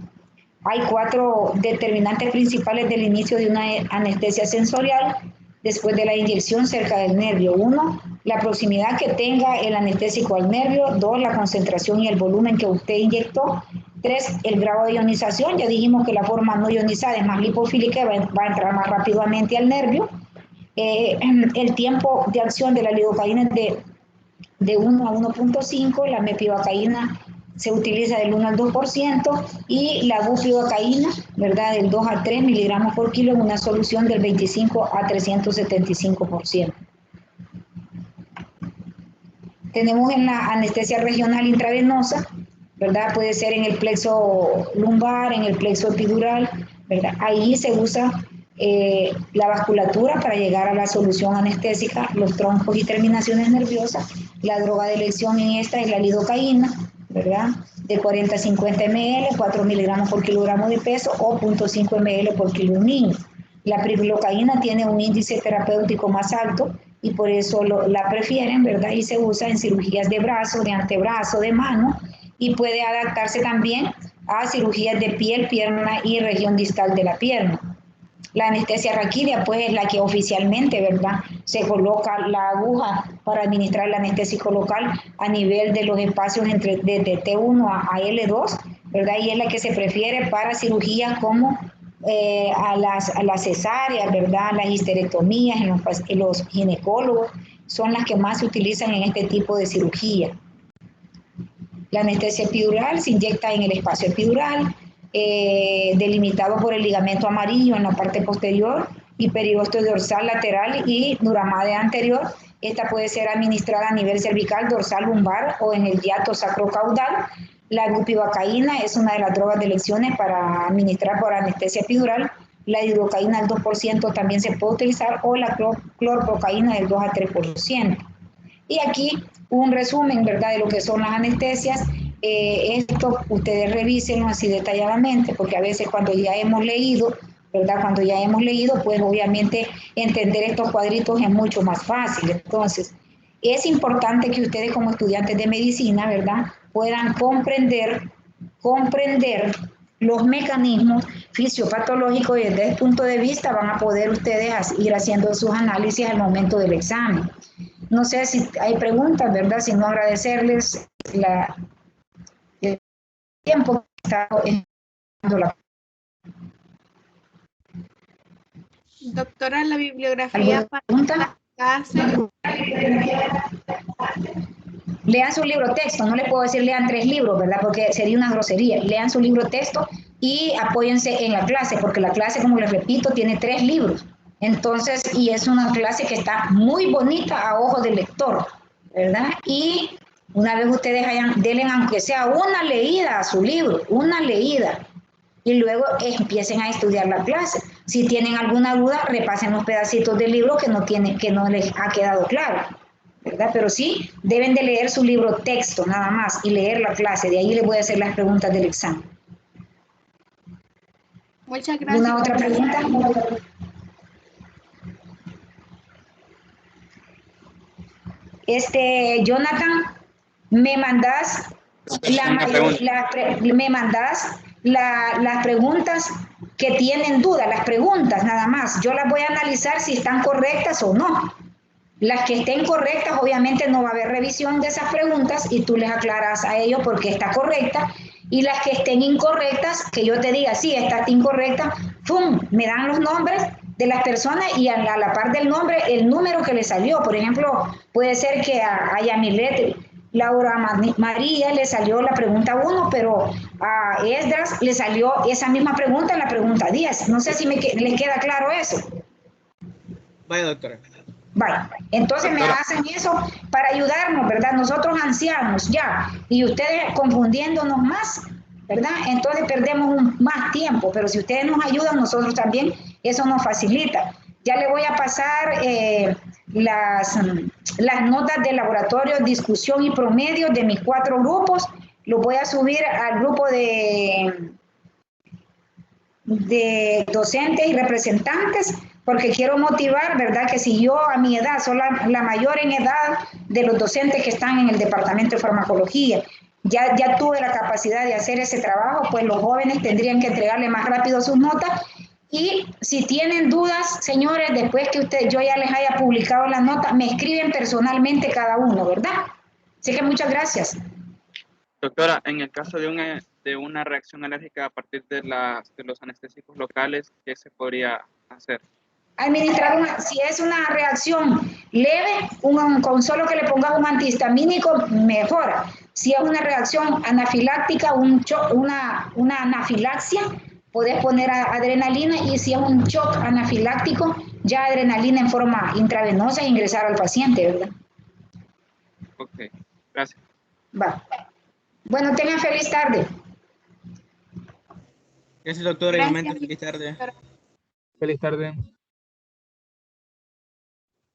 Hay 4 determinantes principales del inicio de una anestesia sensorial después de la inyección cerca del nervio. 1, la proximidad que tenga el anestésico al nervio. 2, la concentración y el volumen que usted inyectó. 3, el grado de ionización. Ya dijimos que la forma no ionizada es más lipofílica, va a entrar más rápidamente al nervio. El tiempo de acción de la lidocaína es de 1 a 1.5, la mepivacaína se utiliza del 1 al 2% y la bupivacaína, ¿verdad?, del 2 a 3 miligramos por kilo en una solución del 25 a 375%. Tenemos en la anestesia regional intravenosa, ¿verdad? Puede ser en el plexo lumbar, en el plexo epidural, ¿verdad? Ahí se usa la vasculatura para llegar a la solución anestésica, los troncos y terminaciones nerviosas. La droga de elección en esta es la lidocaína, ¿verdad? De 40 a 50 ml, 4 miligramos por kilogramo de peso o 0.5 ml por kilo un niño. La prilocaína tiene un índice terapéutico más alto y por eso la prefieren, ¿verdad? Y se usa en cirugías de brazo, de antebrazo, de mano, y puede adaptarse también a cirugías de piel, pierna y región distal de la pierna. La anestesia raquídea, pues, es la que oficialmente, ¿verdad?, se coloca la aguja para administrar el anestésico local a nivel de los espacios desde T1 a L2, ¿verdad? Y es la que se prefiere para cirugías como a las cesáreas, ¿verdad? Las histerectomías en los ginecólogos son las que más se utilizan en este tipo de cirugía. La anestesia epidural se inyecta en el espacio epidural, delimitado por el ligamento amarillo en la parte posterior y periósteo dorsal lateral y duramade anterior. Esta puede ser administrada a nivel cervical, dorsal, lumbar o en el hiato sacrocaudal. La bupivacaína es una de las drogas de elecciones para administrar por anestesia epidural. La lidocaína al 2% también se puede utilizar, o la clorprocaína del 2 a 3%. Y aquí un resumen, ¿verdad?, de lo que son las anestesias. Esto ustedes revísenlo así detalladamente, porque a veces cuando ya hemos leído, ¿verdad?, cuando ya hemos leído, pues obviamente entender estos cuadritos es mucho más fácil. Entonces, es importante que ustedes como estudiantes de medicina, ¿verdad?, puedan comprender los mecanismos fisiopatológicos y desde ese punto de vista van a poder ustedes ir haciendo sus análisis al momento del examen. No sé si hay preguntas, ¿verdad?, si no agradecerles el tiempo que está dando la... Doctora, la bibliografía para la clase. Lean su libro texto, no le puedo decir lean 3 libros, ¿verdad?, porque sería una grosería. Lean su libro texto y apóyense en la clase, porque la clase, como les repito, tiene 3 libros. Entonces, y es una clase que está muy bonita a ojos del lector, ¿verdad? Y una vez ustedes denle aunque sea una leída a su libro, una leída, y luego empiecen a estudiar la clase. Si tienen alguna duda, repasen los pedacitos del libro que no les ha quedado claro, ¿verdad? Pero sí deben de leer su libro texto nada más y leer la clase. De ahí les voy a hacer las preguntas del examen. Muchas gracias. ¿Alguna otra pregunta? Jonathan, me mandas las preguntas que tienen duda, las preguntas nada más. Yo las voy a analizar si están correctas o no. Las que estén correctas, obviamente no va a haber revisión de esas preguntas y tú les aclaras a ellos por qué está correcta. Y las que estén incorrectas, que yo te diga, sí, esta está incorrecta, ¡pum! Me dan los nombres de las personas y a la par del nombre, el número que le salió. Por ejemplo, puede ser que a Yamilet Laura María le salió la pregunta 1, pero a Esdras le salió esa misma pregunta en la pregunta 10. No sé si le queda claro eso. Vaya, doctora. Vale, entonces me hacen eso para ayudarnos, ¿verdad? Nosotros ancianos ya, y ustedes confundiéndonos más, ¿verdad? Entonces perdemos más tiempo, pero si ustedes nos ayudan, nosotros también, eso nos facilita. Ya le voy a pasar las notas de laboratorio, discusión y promedio de mis 4 grupos. Los voy a subir al grupo de docentes y representantes, porque quiero motivar, ¿verdad? Que si yo a mi edad soy la mayor en edad de los docentes que están en el departamento de farmacología, ya tuve la capacidad de hacer ese trabajo, pues los jóvenes tendrían que entregarle más rápido sus notas. Y si tienen dudas, señores, después que yo ya les haya publicado la nota, me escriben personalmente cada uno, ¿verdad? Así que muchas gracias. Doctora, en el caso de una reacción alérgica a partir de los anestésicos locales, ¿qué se podría hacer? Administrar si es una reacción leve, con solo que le pongas un antihistamínico, mejora. Si es una reacción anafiláctica, una anafilaxia, podés poner adrenalina, y si es un shock anafiláctico, ya adrenalina en forma intravenosa e ingresar al paciente, ¿verdad? Ok, gracias. Va. Bueno, tengan feliz tarde. Gracias, doctora. Igualmente, feliz tarde. Feliz tarde.